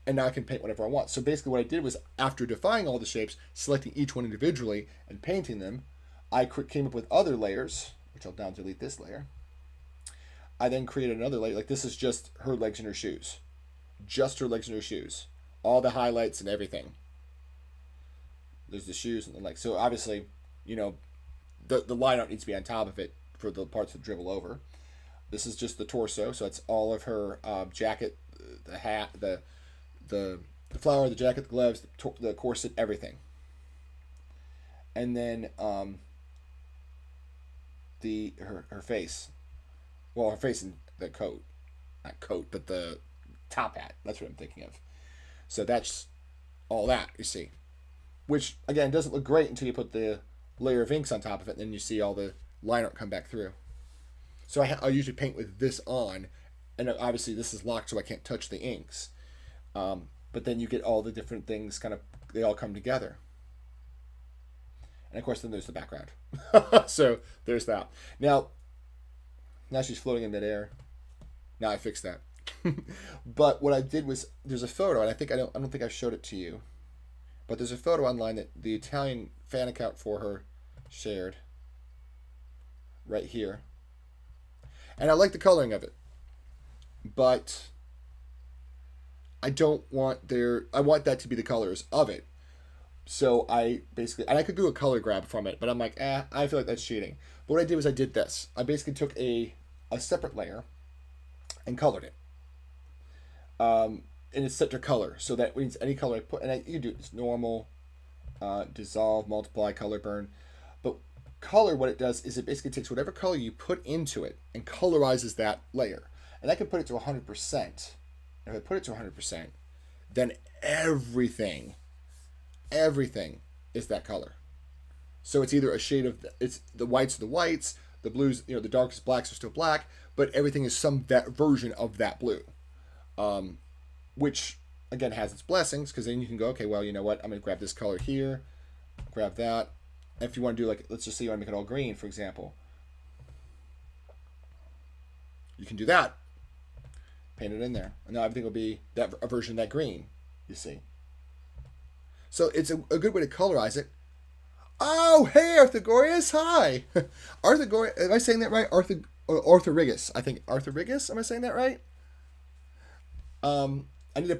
and now I can paint whatever I want. So basically what I did was, after defining all the shapes, selecting each one individually and painting them, I came up with other layers, which I'll now delete this layer. I then created another layer, like this is just her legs and her shoes. Just her legs and her shoes. All the highlights and everything. There's the shoes and the legs. So obviously, you know, the line art needs to be on top of it for the parts that dribble over. This is just the torso, so it's all of her jacket, the hat, the flower, the jacket, the gloves, the corset, everything. And then her face. Well, her face and the coat. Not coat, but the top hat. That's what I'm thinking of. So that's all that, you see. Which, again, doesn't look great until you put the layer of inks on top of it, and then you see all the line art come back through. So I usually paint with this on, and obviously this is locked so I can't touch the inks. But then you get all the different things kind of, they all come together. And of course then there's the background. So there's that. Now she's floating in midair. Now I fixed that. But what I did was, there's a photo, and I don't think I showed it to you. But there's a photo online that the Italian fan account for her shared. Right here. And I like the coloring of it. But I don't want I want that to be the colors of it. So I basically, and I could do a color grab from it, but I'm like, I feel like that's cheating. But what I did was I did this. I basically took a separate layer and colored it. And it's set to color, so that means any color I put, and you can do it's normal, dissolve, multiply, color burn. But color, what it does is it basically takes whatever color you put into it and colorizes that layer. And I can put it to 100%. If I put it to 100%, then everything is that color. So it's either a shade of, it's the whites are the whites, the blues, you know, the darkest blacks are still black, but everything is that version of that blue. Which again has its blessings, because then you can go, okay, well, you know what, I'm going to grab this color here, grab that. And if you want to do, like, let's just say you want to make it all green, for example, you can do that. Paint it in there. And now everything will be a version of that green, you see. So it's a good way to colorize it. Oh, hey, Arthagorius, hi. Arthagorius, am I saying that right? Arthurigus, I think. Arthurigus, am I saying that right?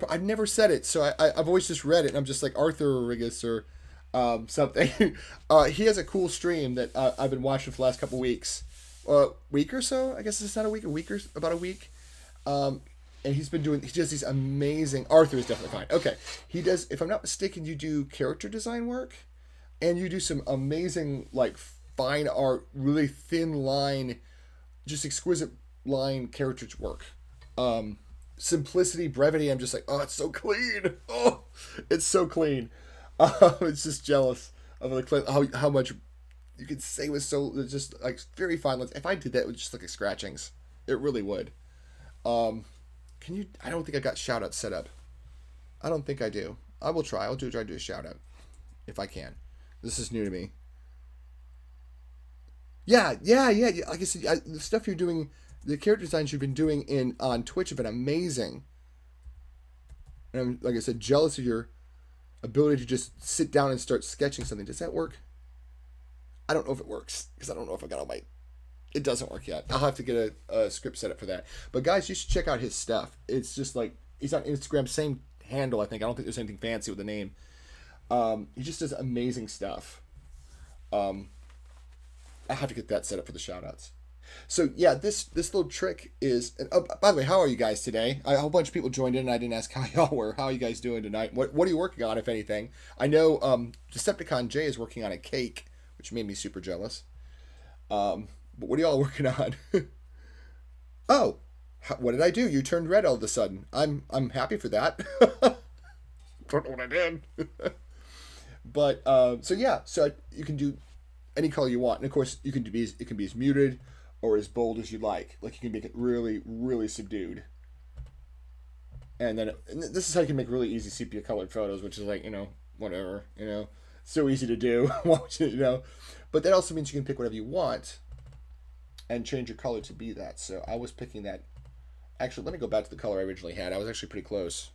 I've never said it, so I've always just read it, and I'm just like Arthurigus or something. He has a cool stream that I've been watching for the last couple weeks. Week or so? I guess it's not a week, about a week. And he does these amazing, Arthur is definitely fine. Okay. He does, if I'm not mistaken, you do character design work, and you do some amazing, like, fine art, really thin line, just exquisite line character work. Simplicity, brevity. I'm just like, oh, it's so clean. Oh, it's so clean. It's just jealous of like how much you could say was so just like very fine lines. If I did that, it would just look like scratchings. It really would. Can you? I don't think I got shout out set up. I don't think I do. I will try. I'll try to do a shout out if I can. This is new to me. Yeah. Like I said, the stuff you're doing, the character designs you've been doing in on Twitch have been amazing. And I'm, like I said, jealous of your ability to just sit down and start sketching something. Does that work? I don't know if it works because I don't know if I got all my. It doesn't work yet. I'll have to get a script set up for that. But guys, you should check out his stuff. It's just like he's on Instagram, same handle. I think. I don't think there's anything fancy with the name. He just does amazing stuff. I have to get that set up for the shout outs. So yeah, this little trick is. And, oh, by the way, how are you guys today? A whole bunch of people joined in, and I didn't ask how y'all were. How are you guys doing tonight? What are you working on, if anything? I know Decepticon J is working on a cake, which made me super jealous. But what are y'all working on? Oh, what did I do? You turned red all of a sudden. I'm happy for that. Don't know what I did. But so yeah, so you can do any color you want, and of course it can be as muted or as bold as you like. Like you can make it really, really subdued. And this is how you can make really easy sepia colored photos, which is like, whatever, so easy to do. But that also means you can pick whatever you want and change your color to be that. So I was picking that. Actually, let me go back to the color I originally had. I was actually pretty close.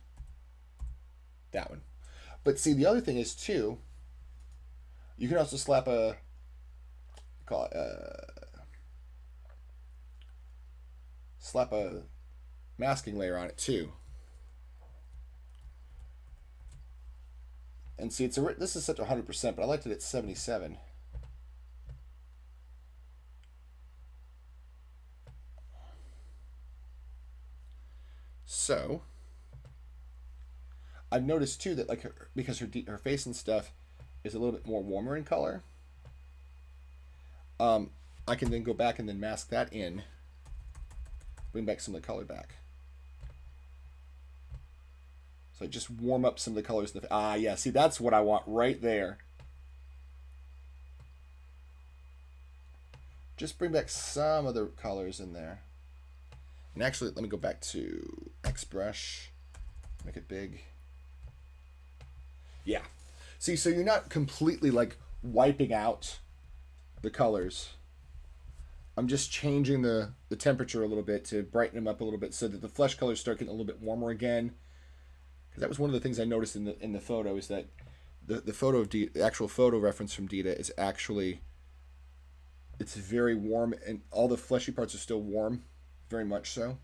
That one. But see, the other thing is too, you can also slap a masking layer on it too. And see, this is set to 100%, but I liked it at 77. So I've noticed too that like because her face and stuff is a little bit more warmer in color. I can then go back and then mask that in, bring back some of the color back. So I just warm up some of the colors. Yeah, see, that's what I want right there. Just bring back some of the colors in there. And actually, let me go back to X brush, make it big. Yeah. See, so you're not completely like wiping out the colors. I'm just changing the temperature a little bit to brighten them up a little bit so that the flesh colors start getting a little bit warmer again. Because that was one of the things I noticed in the photo is that the photo of Dita, the actual photo reference from Dita is actually, it's very warm and all the fleshy parts are still warm, very much so.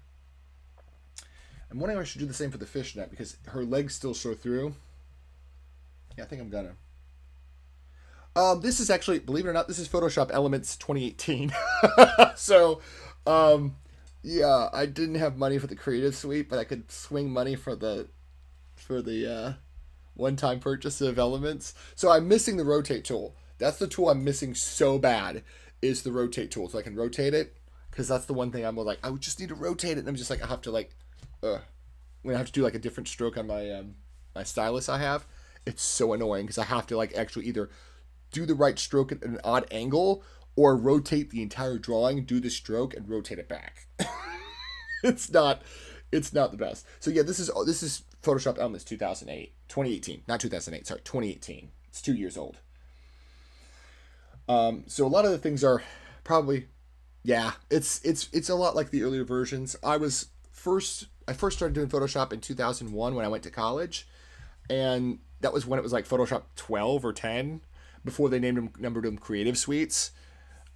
I'm wondering if I should do the same for the fishnet because her legs still show through. Yeah, I think I'm gonna. This is actually, believe it or not, this is Photoshop Elements 2018. So, yeah, I didn't have money for the Creative Suite, but I could swing money for the one-time purchase of Elements. So I'm missing the Rotate tool. That's the tool I'm missing so bad, is the Rotate tool. So I can rotate it, because that's the one thing I'm like, I just need to rotate it, and I'm just like, I have to like, when I have to do like a different stroke on my my stylus I have, it's so annoying because I have to like actually either do the right stroke at an odd angle or rotate the entire drawing, do the stroke, and rotate it back. It's not the best. So yeah, this is Photoshop Elements 2018, not 2008. Sorry, 2018. It's 2 years old. So a lot of the things are probably, yeah, it's a lot like the earlier versions. I first started doing Photoshop in 2001 when I went to college, and that was when it was like Photoshop 12 or 10. Before they numbered them Creative Suites,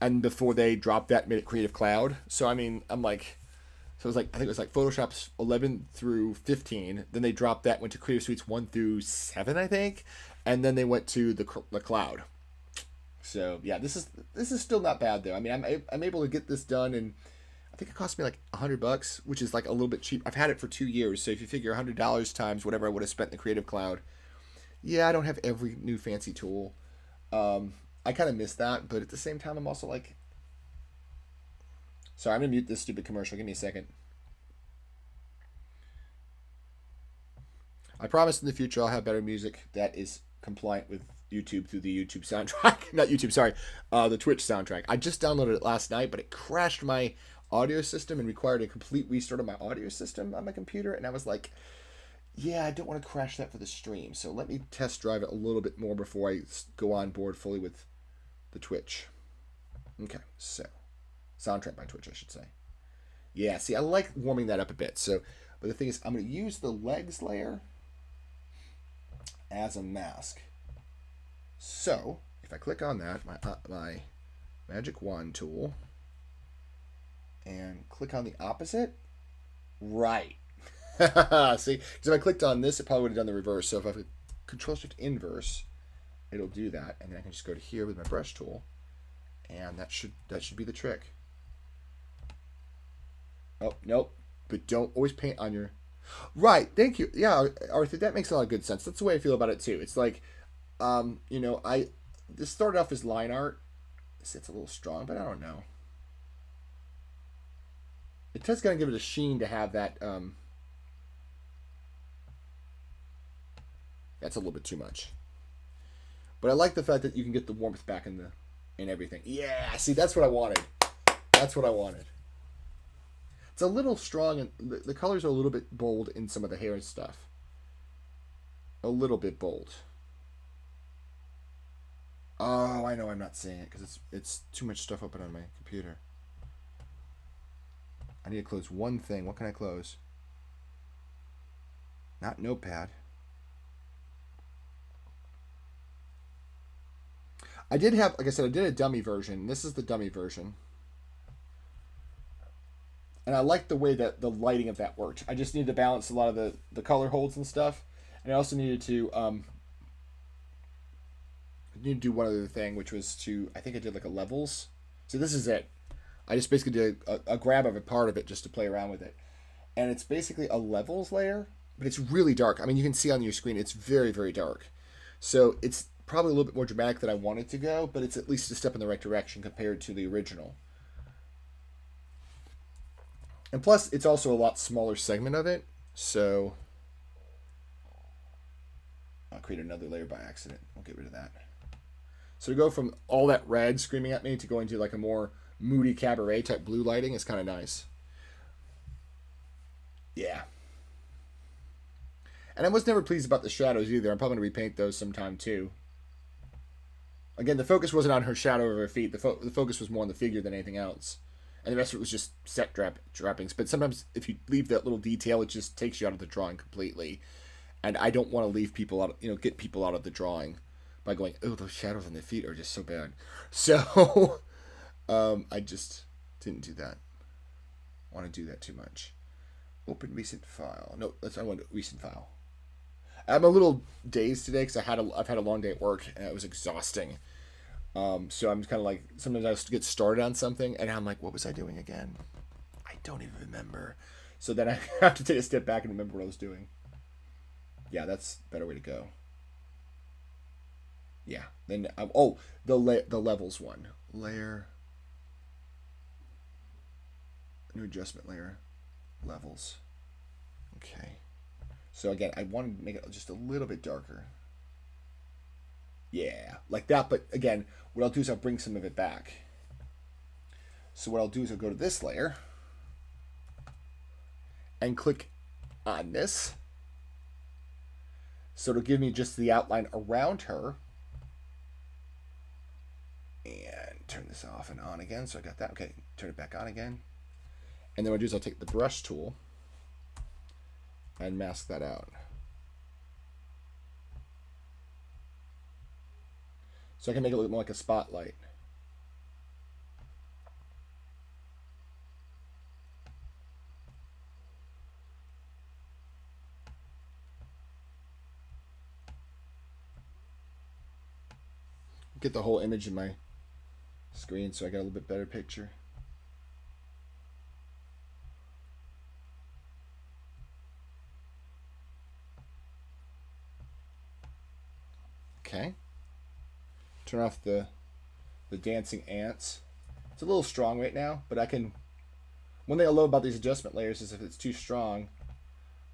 and before they dropped that, made it Creative Cloud. So I mean, I think it was like Photoshop 11 through 15. Then they dropped that, went to Creative Suites 1 through 7, I think, and then they went to the cloud. So yeah, this is still not bad though. I mean, I'm able to get this done, and I think it cost me like $100, which is like a little bit cheap. I've had it for 2 years, so if you figure $100 times whatever I would have spent in the Creative Cloud, yeah, I don't have every new fancy tool. I kind of miss that, but at the same time, I'm also like, Sorry, I'm going to mute this stupid commercial. Give me a second. I promise in the future I'll have better music that is compliant with YouTube through the YouTube soundtrack. Not YouTube, sorry. The Twitch soundtrack. I just downloaded it last night, but it crashed my audio system and required a complete restart of my audio system on my computer. And I was like, yeah, I don't want to crash that for the stream. So let me test drive it a little bit more before I go on board fully with the Twitch. Okay, so soundtrack by Twitch, I should say. Yeah, see, I like warming that up a bit. So, but the thing is, I'm going to use the legs layer as a mask. So, if I click on that, my magic wand tool, and click on the opposite, right. See, because if I clicked on this, it probably would have done the reverse. So if I control shift inverse, it'll do that, and then I can just go to here with my brush tool, and that should be the trick. Oh, nope. But don't always paint on your... Right, thank you. Yeah, Arthur, that makes a lot of good sense. That's the way I feel about it, too. It's like, you know, this started off as line art. It's a little strong, but I don't know. It does kind of give it a sheen to have that... That's a little bit too much. But I like the fact that you can get the warmth back in everything. Yeah, see, that's what I wanted. That's what I wanted. It's a little strong, and the colors are a little bit bold in some of the hair and stuff. A little bit bold. Oh, I know I'm not seeing it because it's too much stuff open on my computer. I need to close one thing. What can I close? Not Notepad. I did have, like I said, I did a dummy version. This is the dummy version. And I like the way that the lighting of that worked. I just needed to balance a lot of the color holds and stuff. And I also needed to do one other thing, which was I think I did like a levels. So this is it. I just basically did a grab of a part of it just to play around with it. And it's basically a levels layer, but it's really dark. I mean, you can see on your screen, it's very, very dark. So it's probably a little bit more dramatic than I wanted to go, but it's at least a step in the right direction compared to the original. And plus, it's also a lot smaller segment of it, so I'll create another layer by accident. We'll get rid of that. So to go from all that red screaming at me to going to like a more moody cabaret type blue lighting is kind of nice. Yeah. And I was never pleased about the shadows either. I'm probably going to repaint those sometime too. Again, the focus wasn't on her shadow of her feet. The focus was more on the figure than anything else. And the rest of it was just set droppings. But sometimes if you leave that little detail, it just takes you out of the drawing completely. And I don't want to leave people out, get people out of the drawing by going, oh, those shadows on the feet are just so bad. So I just didn't do that. I want to do that too much. Open recent file. No, I want a recent file. I'm a little dazed today because I've had a long day at work and it was exhausting. So I'm kind of like, sometimes I get started on something and I'm like, what was I doing again? I don't even remember. So then I have to take a step back and remember what I was doing. Yeah, that's a better way to go. Yeah. Then the levels one. Layer. New adjustment layer. Levels. Okay. So again, I wanted to make it just a little bit darker. Yeah, like that. But again, what I'll do is I'll bring some of it back. So what I'll do is I'll go to this layer and click on this. So it'll give me just the outline around her. And turn this off and on again. So I got that. Okay, turn it back on again. And then what I'll do is I'll take the brush tool and mask that out. So I can make it look more like a spotlight. Get the whole image in my screen so I get a little bit better picture. Okay. Turn off the dancing ants. It's a little strong right now, but I can One thing I love about these adjustment layers is if it's too strong,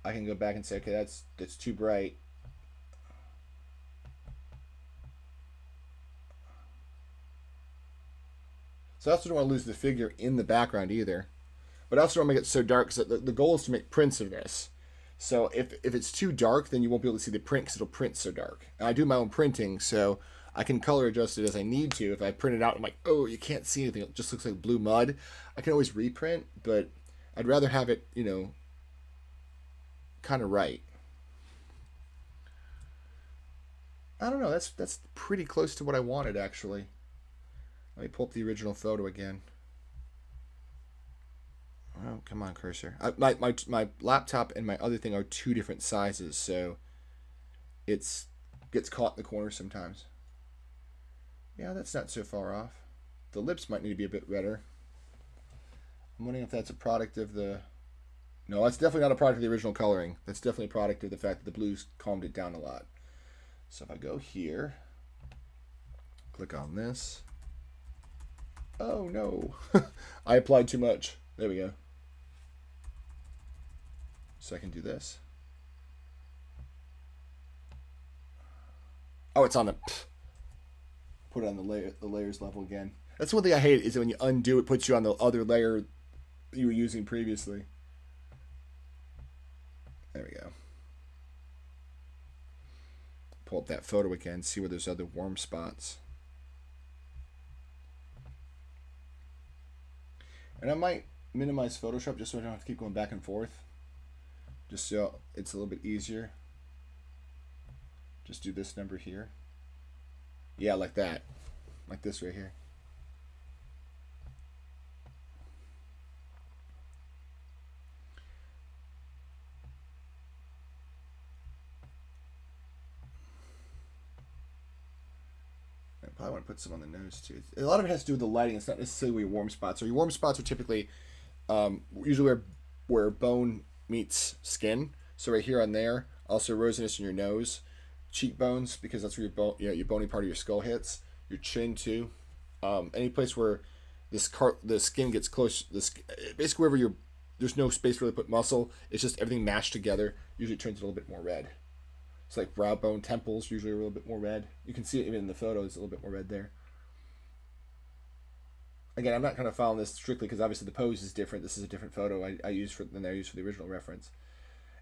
I can go back and say, okay, that's too bright. So I also don't want to lose the figure in the background either. But I also don't make it so dark because the goal is to make prints of this. So if it's too dark, then you won't be able to see the print because it'll print so dark. And I do my own printing, so I can color adjust it as I need to. If I print it out, I'm like, oh, you can't see anything. It just looks like blue mud. I can always reprint, but I'd rather have it, kind of right. I don't know. That's pretty close to what I wanted, actually. Let me pull up the original photo again. Oh, come on, cursor. My laptop and my other thing are two different sizes, so it's gets caught in the corner sometimes. Yeah, that's not so far off. The lips might need to be a bit redder. I'm wondering if that's a product of the... No, that's definitely not a product of the original coloring. That's definitely a product of the fact that the blues calmed it down a lot. So if I go here, click on this. Oh no, I applied too much. There we go. So I can do this. Oh, it's on the... Put it on the layers level again. That's one thing I hate is when you undo it, puts you on the other layer you were using previously. There we go. Pull up that photo again, see where there's other warm spots. And I might minimize Photoshop just so I don't have to keep going back and forth. Just so it's a little bit easier. Just do this number here. Yeah, like that. Like this right here. I probably want to put some on the nose too. A lot of it has to do with the lighting. It's not necessarily where your warm spots are. Your warm spots are typically usually where bone meets skin. So right here on there. Also rosiness in your nose, cheekbones because that's where your bony part of your skull hits. Your chin too. Any place where the skin gets close. Basically wherever there's no space to really put muscle. It's just everything mashed together. Usually it turns it a little bit more red. It's like brow bone, temples usually are a little bit more red. You can see it even in the photos, a little bit more red there. Again, I'm not kind of following this strictly because obviously the pose is different. This is a different photo I used than I used for the original reference.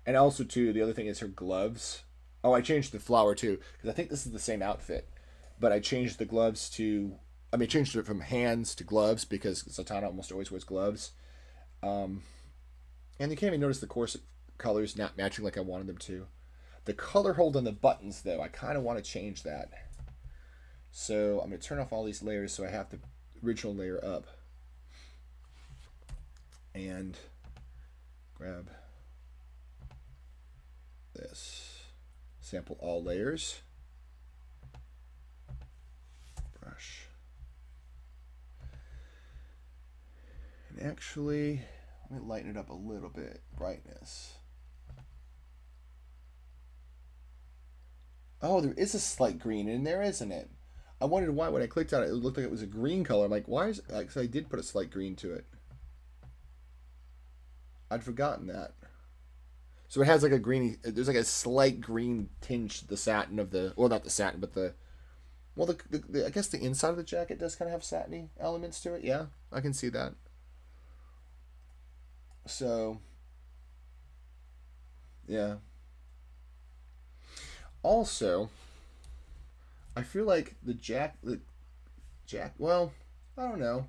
And also too, the other thing is her gloves. Oh, I changed the flower too because I think this is the same outfit, but I changed the gloves to. I mean, changed it from hands to gloves because Zatanna almost always wears gloves. And you can't even notice the corset colors not matching like I wanted them to. The color hold on the buttons, though, I kind of want to change that. So I'm going to turn off all these layers so I have the original layer up. And grab this. Sample all layers. Brush. And actually, let me lighten it up a little bit. Brightness. Oh, there is a slight green in there, isn't it? I wondered why when I clicked on it, it looked like it was a green color. I'm like, why is it? Because I did put a slight green to it. I'd forgotten that. So it has like a greeny, there's like a slight green tinge to the satin of the, well, not the satin, but I guess the inside of the jacket does kind of have satiny elements to it. Yeah, I can see that. So, yeah. Also, I feel like well, I don't know.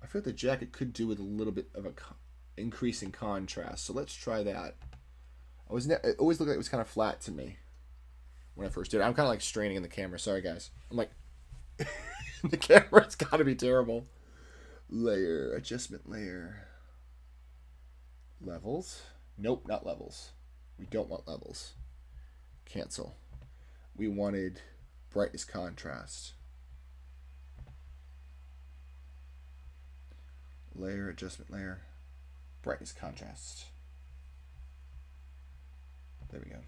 I feel like the jacket could do with a little bit of a increase in contrast. So let's try that. It always looked like it was kind of flat to me when I first did it. I'm kind of like straining in the camera. Sorry, guys. I'm like, the camera's got to be terrible. Layer, adjustment layer. Levels. Nope, not levels. We don't want levels. Cancel. We wanted brightness contrast. Layer, adjustment layer, brightness contrast. There we go.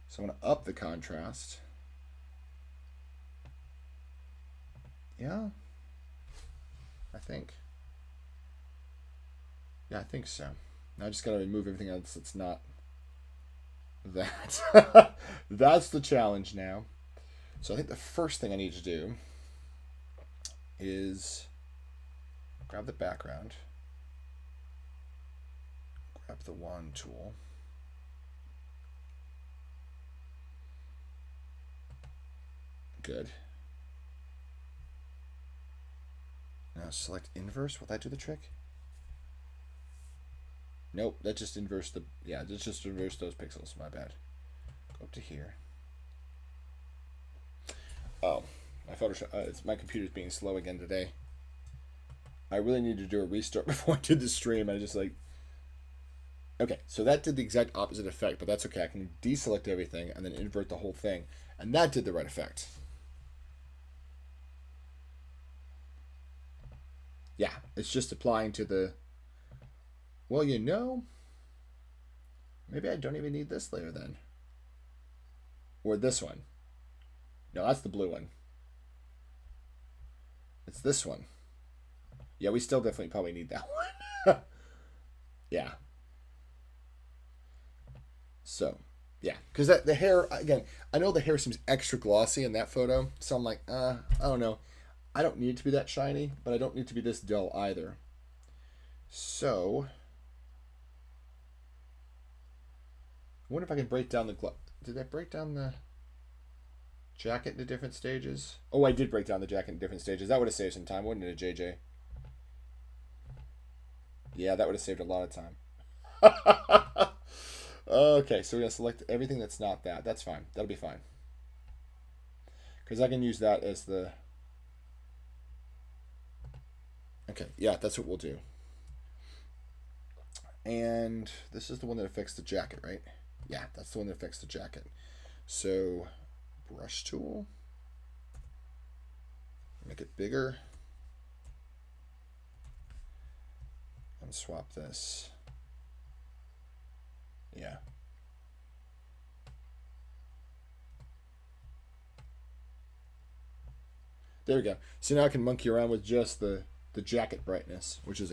So I'm going to up the contrast. Yeah, I think. Yeah, I think so. Now I just gotta remove everything else that's not that. That's the challenge now. So I think the first thing I need to do is grab the background, grab the wand tool, good. Now select inverse. Will that do the trick? Nope, that just inverse the, yeah, that's just inverse those pixels, my bad. Go up to here. Oh, my Photoshop, my computer's being slow again today. I really need to do a restart before I did the stream. I just like, okay, so that did the exact opposite effect, but that's okay. I can deselect everything and then invert the whole thing, and that did the right effect. Yeah, it's just applying to the, well, you know, maybe I don't even need this layer then. Or this one. No, that's the blue one. It's this one. Yeah, we still definitely probably need that one. Yeah. So, yeah. Because the hair, again, I know the hair seems extra glossy in that photo. So I'm like, I don't know. I don't need it to be that shiny, but I don't need to be this dull either. So, I wonder if I can break down the did I break down the jacket into different stages? Oh, I did break down the jacket in different stages. That would have saved some time, wouldn't it, JJ? Yeah, that would have saved a lot of time. Okay, so we're going to select everything that's not that. That's fine. That'll be fine. Because I can use that as the... Okay, yeah, that's what we'll do. And this is the one that affects the jacket, right? Yeah, that's the one that affects the jacket. So, brush tool. Make it bigger. And swap this. Yeah. There we go. So now I can monkey around with just the jacket brightness, which is,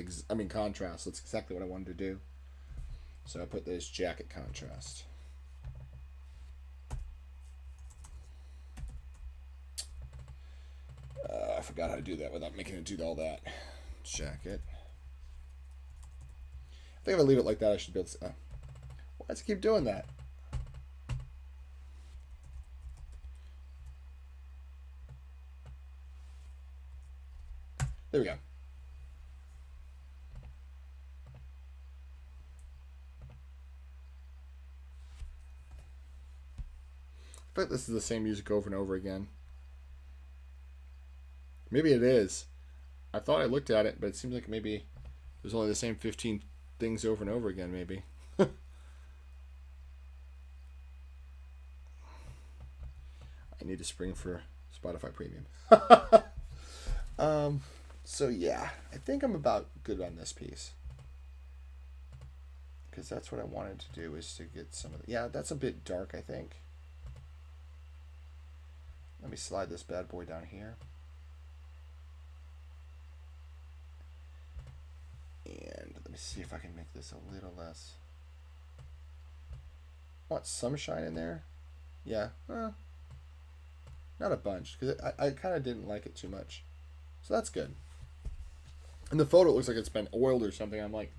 contrast. That's exactly what I wanted to do. So I put this jacket contrast. I forgot how to do that without making it do all that. Jacket. I think if I leave it like that, I should be able to... why does it keep doing that? There we go. I feel like this is the same music over and over again. Maybe it is. I thought I looked at it, but it seems like maybe there's only the same 15 things over and over again, maybe. I need to spring for Spotify Premium. So yeah, I think I'm about good on this piece. Because that's what I wanted to do, is to get some of the... Yeah, that's a bit dark, I think. Let me slide this bad boy down here. And let me see if I can make this a little less. Want some shine in there? Yeah. Not a bunch, because I kind of didn't like it too much. So that's good. And the photo looks like it's been oiled or something. I'm like,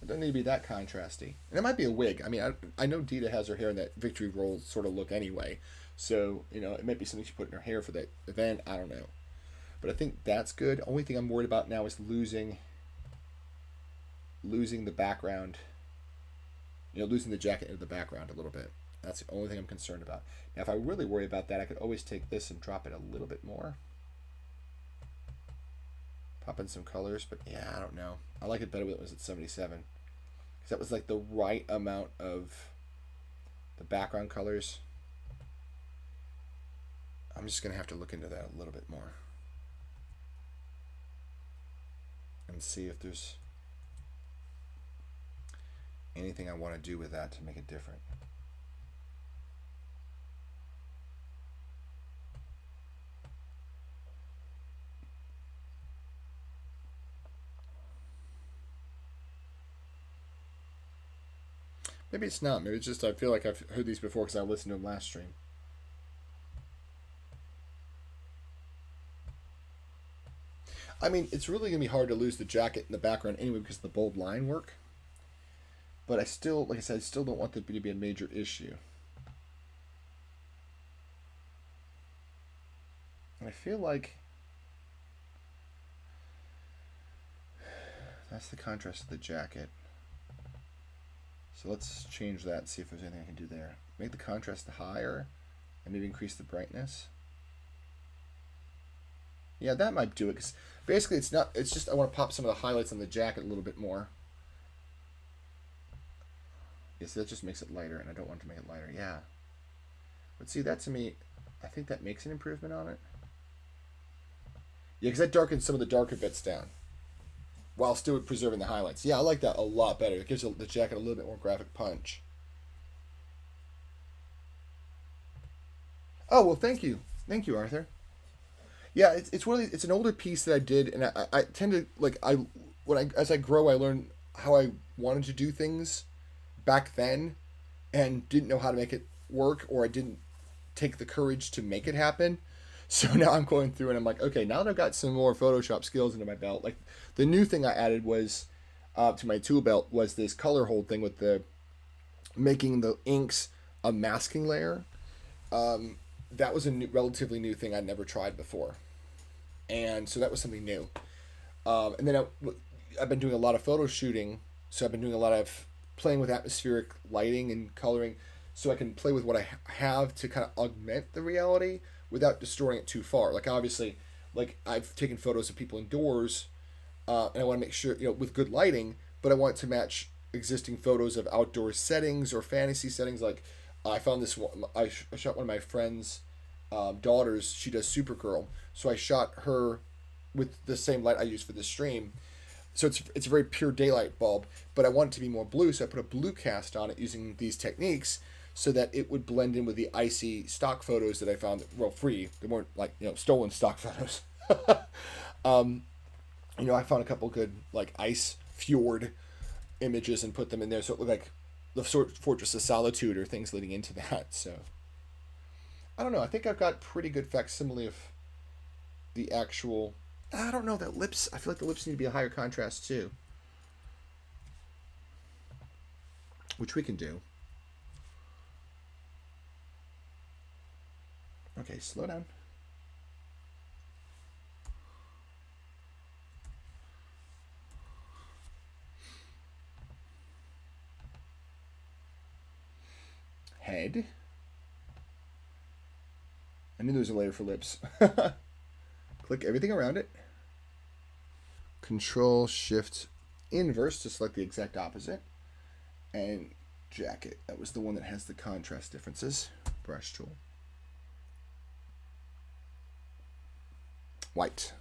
it doesn't need to be that contrasty. And it might be a wig. I mean, I know Dita has her hair in that victory roll sort of look anyway. So, it might be something she put in her hair for that event. I don't know. But I think that's good. Only thing I'm worried about now is losing the background. Losing the jacket into the background a little bit. That's the only thing I'm concerned about. Now, if I really worry about that, I could always take this and drop it a little bit more. Pop in some colors, but yeah, I don't know. I like it better when it was at 77. Because that was like the right amount of the background colors. I'm just going to have to look into that a little bit more. And see if there's anything I want to do with that to make it different. Maybe it's not. Maybe it's just I feel like I've heard these before because I listened to them last stream. I mean, it's really going to be hard to lose the jacket in the background anyway because of the bold line work. But I still, like I said, I still don't want that to be a major issue. And I feel like that's the contrast of the jacket. So let's change that and see if there's anything I can do there. Make the contrast higher and maybe increase the brightness. Yeah, that might do it. Because basically, it's just I want to pop some of the highlights on the jacket a little bit more. Yeah, so that just makes it lighter, and I don't want to make it lighter. Yeah. But see, that to me, I think that makes an improvement on it. Yeah, because that darkens some of the darker bits down while still preserving the highlights. Yeah, I like that a lot better. It gives the jacket a little bit more graphic punch. Oh, well, thank you. Thank you, Arthur. Yeah, it's one of these, it's an older piece that I did, and I tend to, like, as I grow, I learn how I wanted to do things back then and didn't know how to make it work, or I didn't take the courage to make it happen. So now I'm going through and I'm like, okay, now that I've got some more Photoshop skills into my belt, like the new thing I added was to my tool belt was this color hold thing with the making the inks a masking layer. That was a relatively new thing I'd never tried before, and so that was something new. And then I've been doing a lot of photo shooting, so I've been doing a lot of playing with atmospheric lighting and coloring, so I can play with what I have to kind of augment the reality without distorting it too far. Like obviously, like I've taken photos of people indoors, and I want to make sure, with good lighting, but I want it to match existing photos of outdoor settings or fantasy settings. Like I found this one, I shot one of my friend's daughters. She does Supergirl, so I shot her with the same light I use for this stream. So it's a very pure daylight bulb, but I want it to be more blue, so I put a blue cast on it using these techniques so that it would blend in with the icy stock photos that I found free. They weren't like stolen stock photos. I found a couple good like ice fjord images and put them in there, so it looked like the Fortress of Solitude or things leading into that. So I don't know. I think I've got pretty good facsimile of the actual. I don't know, that lips. I feel like the lips need to be a higher contrast too, which we can do. Okay, slow down. Head. I knew there was a layer for lips. Click everything around it. Control Shift Inverse to select the exact opposite. And jacket. That was the one that has the contrast differences. Brush tool. White.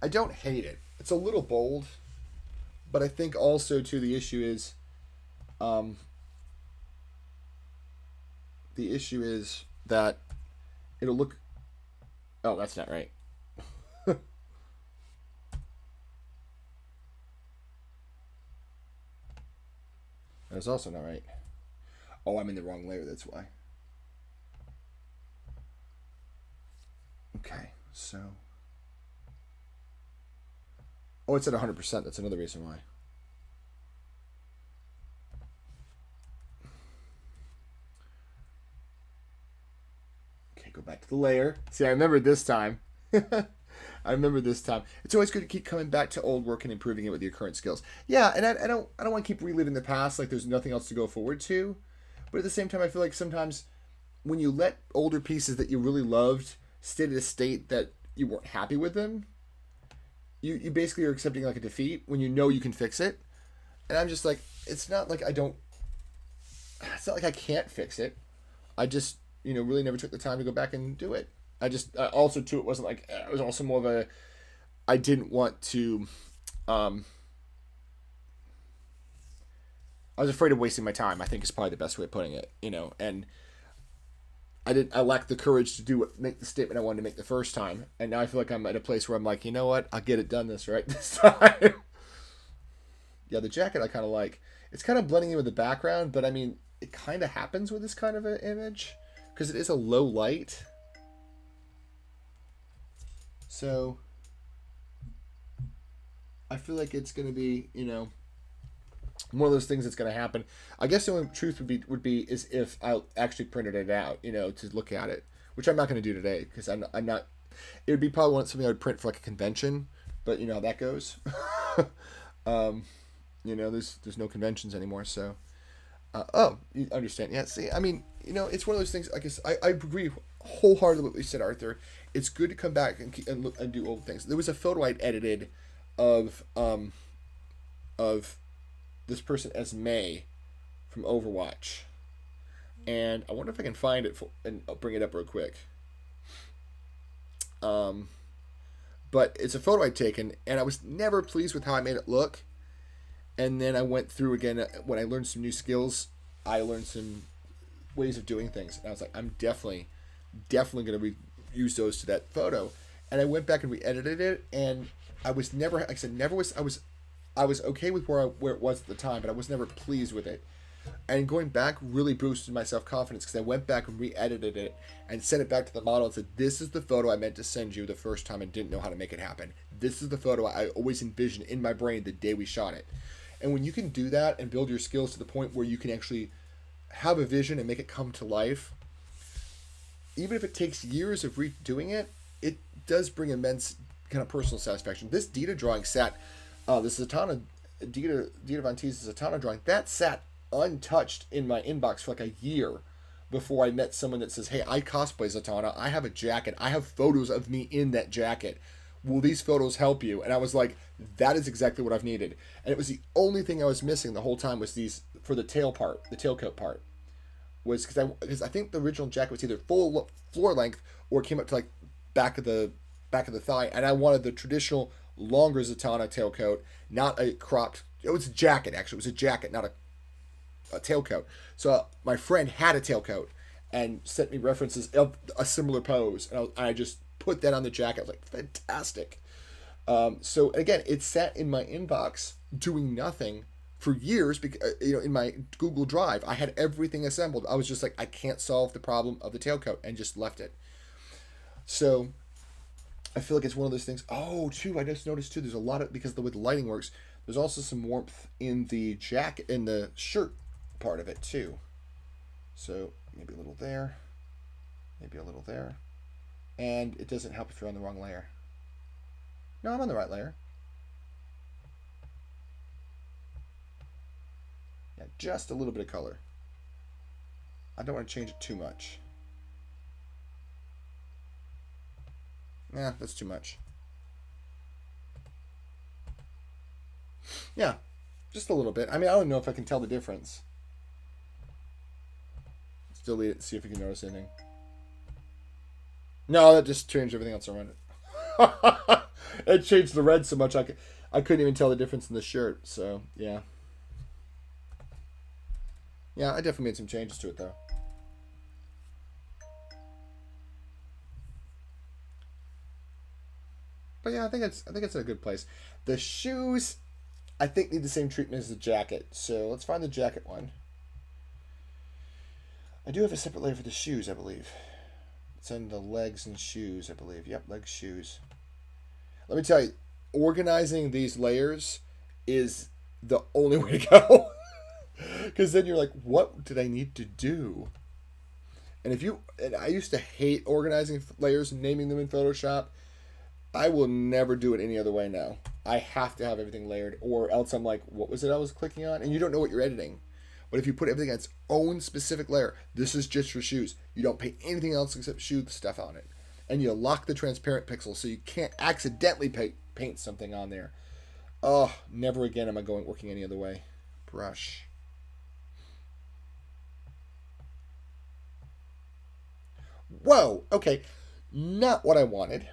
I don't hate it. It's a little bold, but I think also too the issue is that it'll look. Oh, that's not right. That's also not right. Oh, I'm in the wrong layer, that's why. Okay, so. Oh, it's at 100%. That's another reason why. Okay, go back to the layer. See, I remember this time. I remember this time. It's always good to keep coming back to old work and improving it with your current skills. Yeah, and I don't want to keep reliving the past like there's nothing else to go forward to. But at the same time, I feel like sometimes when you let older pieces that you really loved stay at a state that you weren't happy with them, you basically are accepting like a defeat when you know you can fix it. And I'm just like, it's not like it's not like I can't fix it. I just, really never took the time to go back and do it. I just, also too, it wasn't like, it was also more of a, I didn't want to, I was afraid of wasting my time, I think is probably the best way of putting it, and I lacked the courage to make the statement I wanted to make the first time. And now I feel like I'm at a place where I'm like, you know what? I'll get it done this time. Yeah, the jacket I kind of like. It's kind of blending in with the background, but I mean, it kind of happens with this kind of an image because it is a low light. So I feel like it's going to be, one of those things that's going to happen. I guess the only truth would be is if I actually printed it out, to look at it, which I'm not going to do today because I'm not. It would be probably something I would print for like a convention, but you know how that goes. There's no conventions anymore, so. You understand? Yeah. See, I mean, it's one of those things. I guess I agree wholeheartedly with what you said, Arthur. It's good to come back and look and do old things. There was a photo I'd edited of this person as May from Overwatch, and I wonder if I can find it and I'll bring it up real quick. But it's a photo I'd taken, and I was never pleased with how I made it look. And then I went through again when I learned some new skills. I learned some ways of doing things, and I was like, I'm definitely going to use those to that photo. And I went back and re-edited it, and I was never, like I said, I was okay with where it was at the time, but I was never pleased with it. And going back really boosted my self-confidence because I went back and re-edited it and sent it back to the model and said, this is the photo I meant to send you the first time and didn't know how to make it happen. This is the photo I always envisioned in my brain the day we shot it. And when you can do that and build your skills to the point where you can actually have a vision and make it come to life, even if it takes years of redoing it, it does bring immense kind of personal satisfaction. This Dita drawing sat, this Zatanna, Dita von Teese Zatanna drawing, that sat untouched in my inbox for like a year before I met someone that says, hey, I cosplay Zatanna. I have a jacket. I have photos of me in that jacket. Will these photos help you? And I was like, that is exactly what I've needed. And it was the only thing I was missing the whole time was these for the tail part, the tailcoat part. Was because I think the original jacket was either full floor length or it came up to like back of the thigh, and I wanted the traditional longer Zatanna tailcoat, not a cropped. It was a jacket actually. It was a jacket, not a tailcoat. So my friend had a tailcoat and sent me references of a similar pose, and I just put that on the jacket. I was like, fantastic. So again, it sat in my inbox doing nothing for years because in my Google Drive I had everything assembled. I was just like, I can't solve the problem of the tailcoat, and just left it. So I feel like it's one of those things. Oh, too, I just noticed too, there's a lot of, because the way the lighting works, there's also some warmth in the jacket, in the shirt part of it too. So maybe a little there, maybe a little there. And it doesn't help if you're on the wrong layer. No, I'm on the right layer. Yeah, just a little bit of color. I don't want to change it too much. Nah, that's too much. Yeah, just a little bit. I mean, I don't know if I can tell the difference. Let's delete it, see if we can notice anything. No, that just changed everything else around it. It changed the red so much I couldn't even tell the difference in the shirt. So yeah, I definitely made some changes to it though. But yeah, I think it's in a good place. The shoes, I think, need the same treatment as the jacket. So let's find the jacket one. I do have a separate layer for the shoes, I believe. It's in the legs and shoes, I believe. Yep, legs, shoes. Let me tell you, organizing these layers is the only way to go. Because then you're like, what did I need to do? And I used to hate organizing layers and naming them in Photoshop. I will never do it any other way now. I have to have everything layered, or else I'm like, what was it I was clicking on? And you don't know what you're editing. But if you put everything on its own specific layer, this is just for shoes. You don't paint anything else except shoe stuff on it. And you lock the transparent pixels so you can't accidentally paint something on there. Oh, never again am I working any other way. Brush. Whoa, okay. Not what I wanted.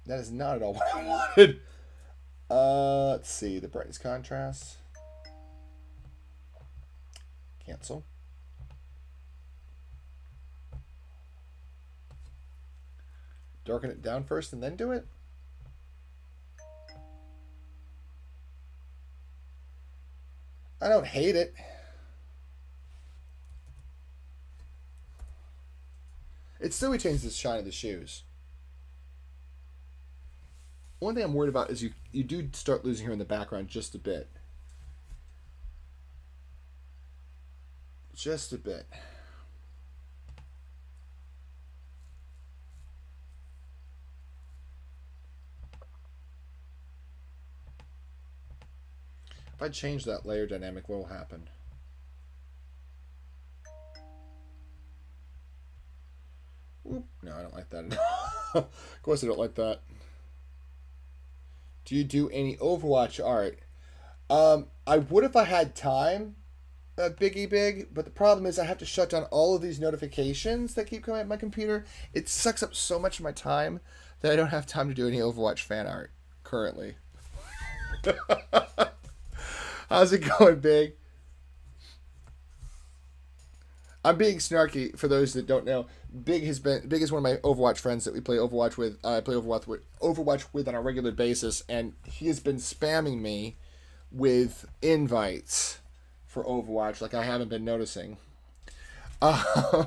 That is not at all what I wanted. Let's see, the brightness contrast. Cancel. Darken it down first and then do it? I don't hate it. It still retains the shine of the shoes. One thing I'm worried about is you do start losing here in the background just a bit. Just a bit. If I change that layer dynamic, what will happen? Oop, no, I don't like that. Of course I don't like that. Do you do any Overwatch art? I would if I had time, Biggie Big, but the problem is I have to shut down all of these notifications that keep coming at my computer. It sucks up so much of my time that I don't have time to do any Overwatch fan art currently. How's it going, Big? I'm being snarky for those that don't know. Big is one of my Overwatch friends that we play Overwatch with. I play Overwatch with on a regular basis, and he has been spamming me with invites for Overwatch like I haven't been noticing. I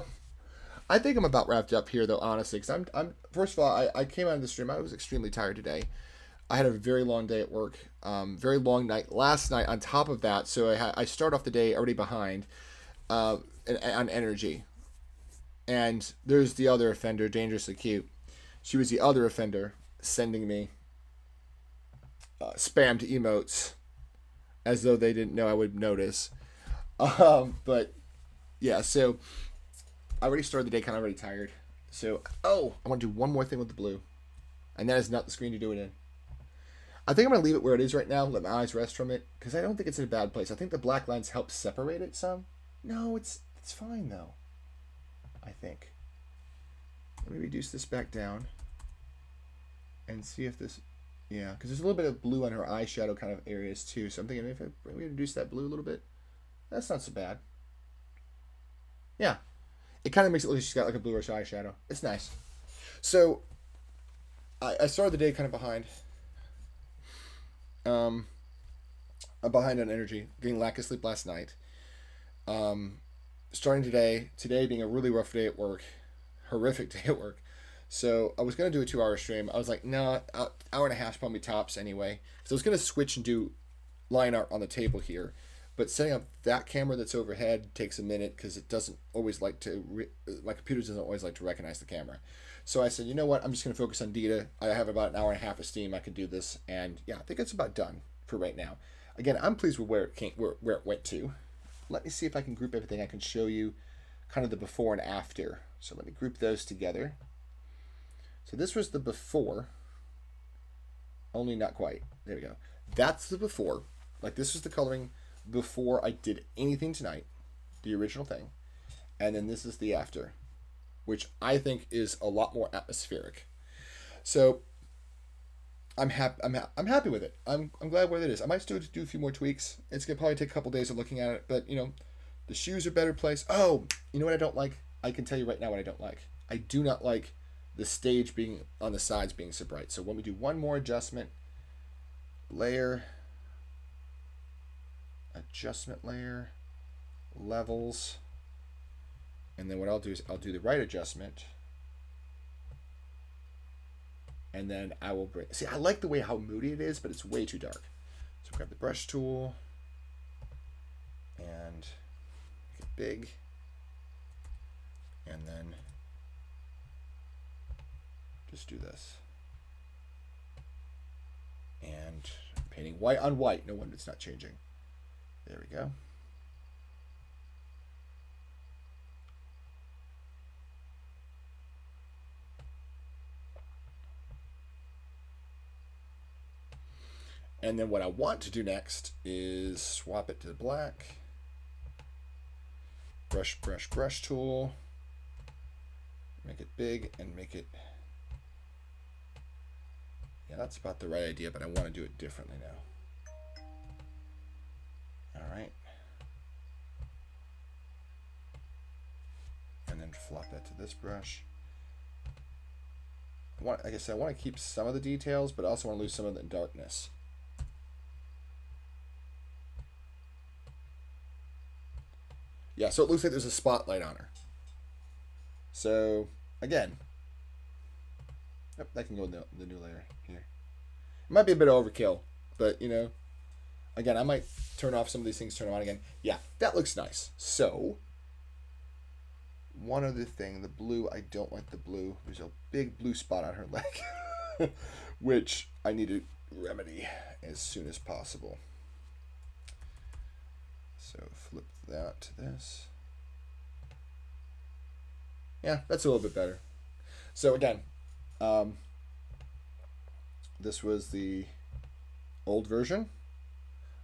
think I'm about wrapped up here though, honestly. Because I'm first of all, I came out of the stream. I was extremely tired today. I had a very long day at work, very long night last night. On top of that, so I start off the day already behind on energy. And there's the other offender, Dangerously Cute. She was the other offender sending me spammed emotes as though they didn't know I would notice. But yeah, so I already started the day kind of already tired. So, I want to do one more thing with the blue. And that is not the screen to do it in. I think I'm going to leave it where it is right now, let my eyes rest from it, because I don't think it's in a bad place. I think the black lines help separate it some. No, it's fine, though. I think. Let me reduce this back down and see if this... Yeah, because there's a little bit of blue on her eyeshadow kind of areas, too. So I'm thinking if we reduce that blue a little bit, that's not so bad. Yeah. It kind of makes it look like she's got like a bluish eyeshadow. It's nice. So, I started the day kind of behind. I'm behind on energy, getting lack of sleep last night. Starting today being a really rough day at work, horrific day at work. So I was going to do a 2-hour stream. I was like, no, hour and a half probably tops anyway. So I was going to switch and do line art on the table here. But setting up that camera that's overhead takes a minute because it doesn't always like to, my computer doesn't always like to recognize the camera. So I said, you know what, I'm just going to focus on Dita. I have about an hour and a half of steam. I can do this. And yeah, I think it's about done for right now. Again, I'm pleased with where it went to. Let me see if I can group everything. I can show you kind of the before and after. So let me group those together. So this was the before. Only not quite. There we go. That's the before. Like this was the coloring before I did anything tonight. The original thing. And then this is the after, which I think is a lot more atmospheric. So I'm happy with it. I'm glad where it is. I might still do a few more tweaks. It's gonna probably take a couple days of looking at it, but you know, the shoes are better placed. Oh, you know what I don't like? I can tell you right now what I don't like. I do not like the stage being on the sides being so bright. So when we do one more adjustment, layer, adjustment layer, levels, and then what I'll do is I'll do the right adjustment. And then I will bring... See, I like the way how moody it is, but it's way too dark. So grab the brush tool and make it big. And then just do this. And painting white on white. No wonder it's not changing. There we go. And then what I want to do next is swap it to the black. Brush, brush, brush tool. Make it big and make it... Yeah, that's about the right idea, but I want to do it differently now. All right. flop that to this brush. Like I said, I want to keep some of the details, but I also want to lose some of the darkness. Yeah, so it looks like there's a spotlight on her. So, again, yep, that can go in the new layer here. It might be a bit of overkill, but, you know, again, I might turn off some of these things, turn them on again. Yeah, that looks nice. So, one other thing, the blue, I don't like the blue. There's a big blue spot on her leg, which I need to remedy as soon as possible. So flip that to this. Yeah, that's a little bit better. So again, this was the old version.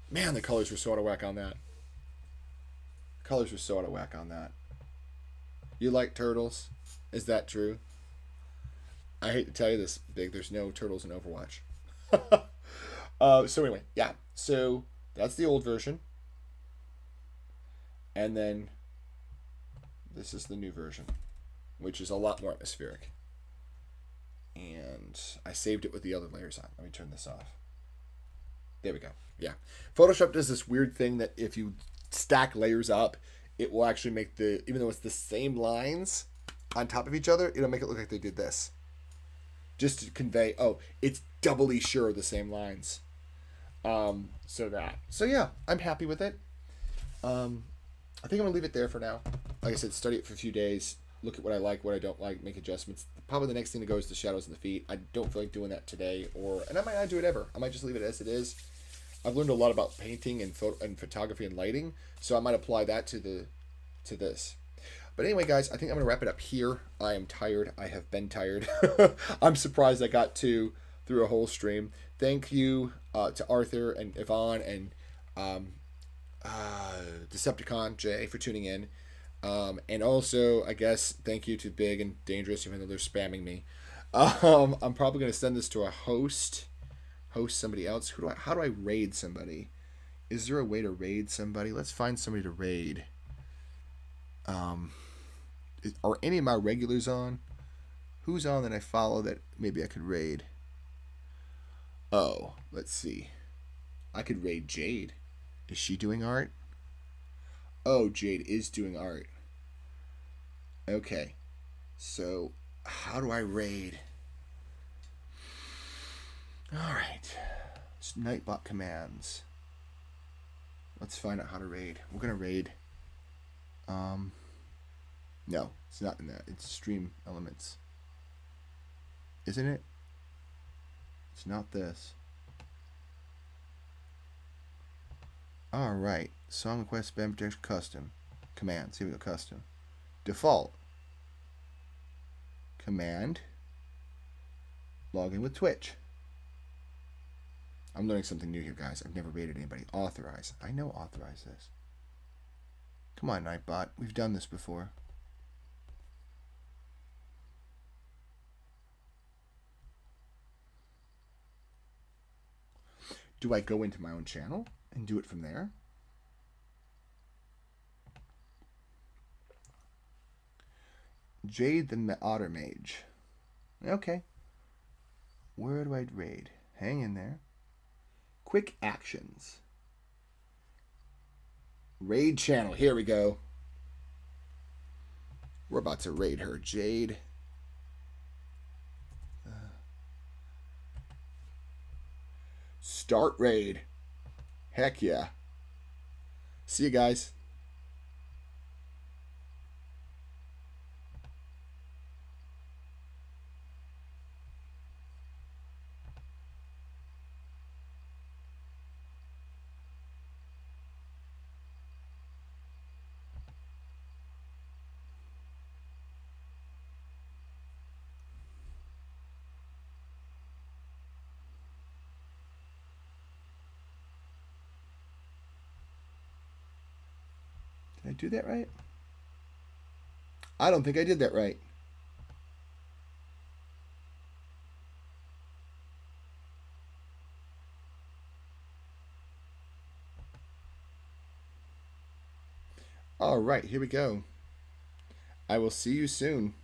Man, the colors were so out of whack on that. Colors were so out of whack on that. You like turtles? Is that true? I hate to tell you this, Big. There's no turtles in Overwatch. So anyway, yeah. So that's the old version. And then this is the new version, which is a lot more atmospheric. And I saved it with the other layers on. Let me turn this off. There we go. Yeah. Photoshop does this weird thing that if you stack layers up, it will actually make even though it's the same lines on top of each other, it'll make it look like they did this. Just to convey, oh, it's doubly sure the same lines. So yeah, I'm happy with it. I think I'm gonna leave it there for now. Like I said, study it for a few days, look at what I like, what I don't like, make adjustments. Probably the next thing to go is the shadows and the feet. I don't feel like doing that today, and I might not do it ever. I might just leave it as it is. I've learned a lot about painting and photography and lighting, so I might apply that to this. But anyway, guys, I think I'm gonna wrap it up here. I am tired. I have been tired. I'm surprised I got through a whole stream. Thank you to Arthur and Yvonne and Decepticon Jay for tuning in. And also, I guess, thank you to Big and Dangerous, even though they're spamming me. I'm probably going to send this to a host somebody else. How do I raid somebody? Is there a way to raid somebody? Let's find somebody to raid. Are any of my regulars on? Who's on that I follow that maybe I could raid? Oh, let's see. I could raid Jade. Is she doing art? Oh, Jade is doing art. Okay. So, how do I raid? Alright. Nightbot commands. Let's find out how to raid. We're going to raid. No, it's not in that. It's stream elements. Isn't it? It's not this. Alright. Song request spam protection custom. Commands. Here we go. Custom. Default. Command. Log in with Twitch. I'm learning something new here, guys. I've never rated anybody. Authorize. I know authorize this. Come on, Nightbot. We've done this before. Do I go into my own channel and do it from there? Jade the Otter Mage. Okay. Where do I raid? Hang in there. Quick actions. Raid channel. Here we go. We're about to raid her, Jade. Start raid. Heck yeah. See you guys. Did I do that right? I don't think I did that right. All right, here we go. I will see you soon.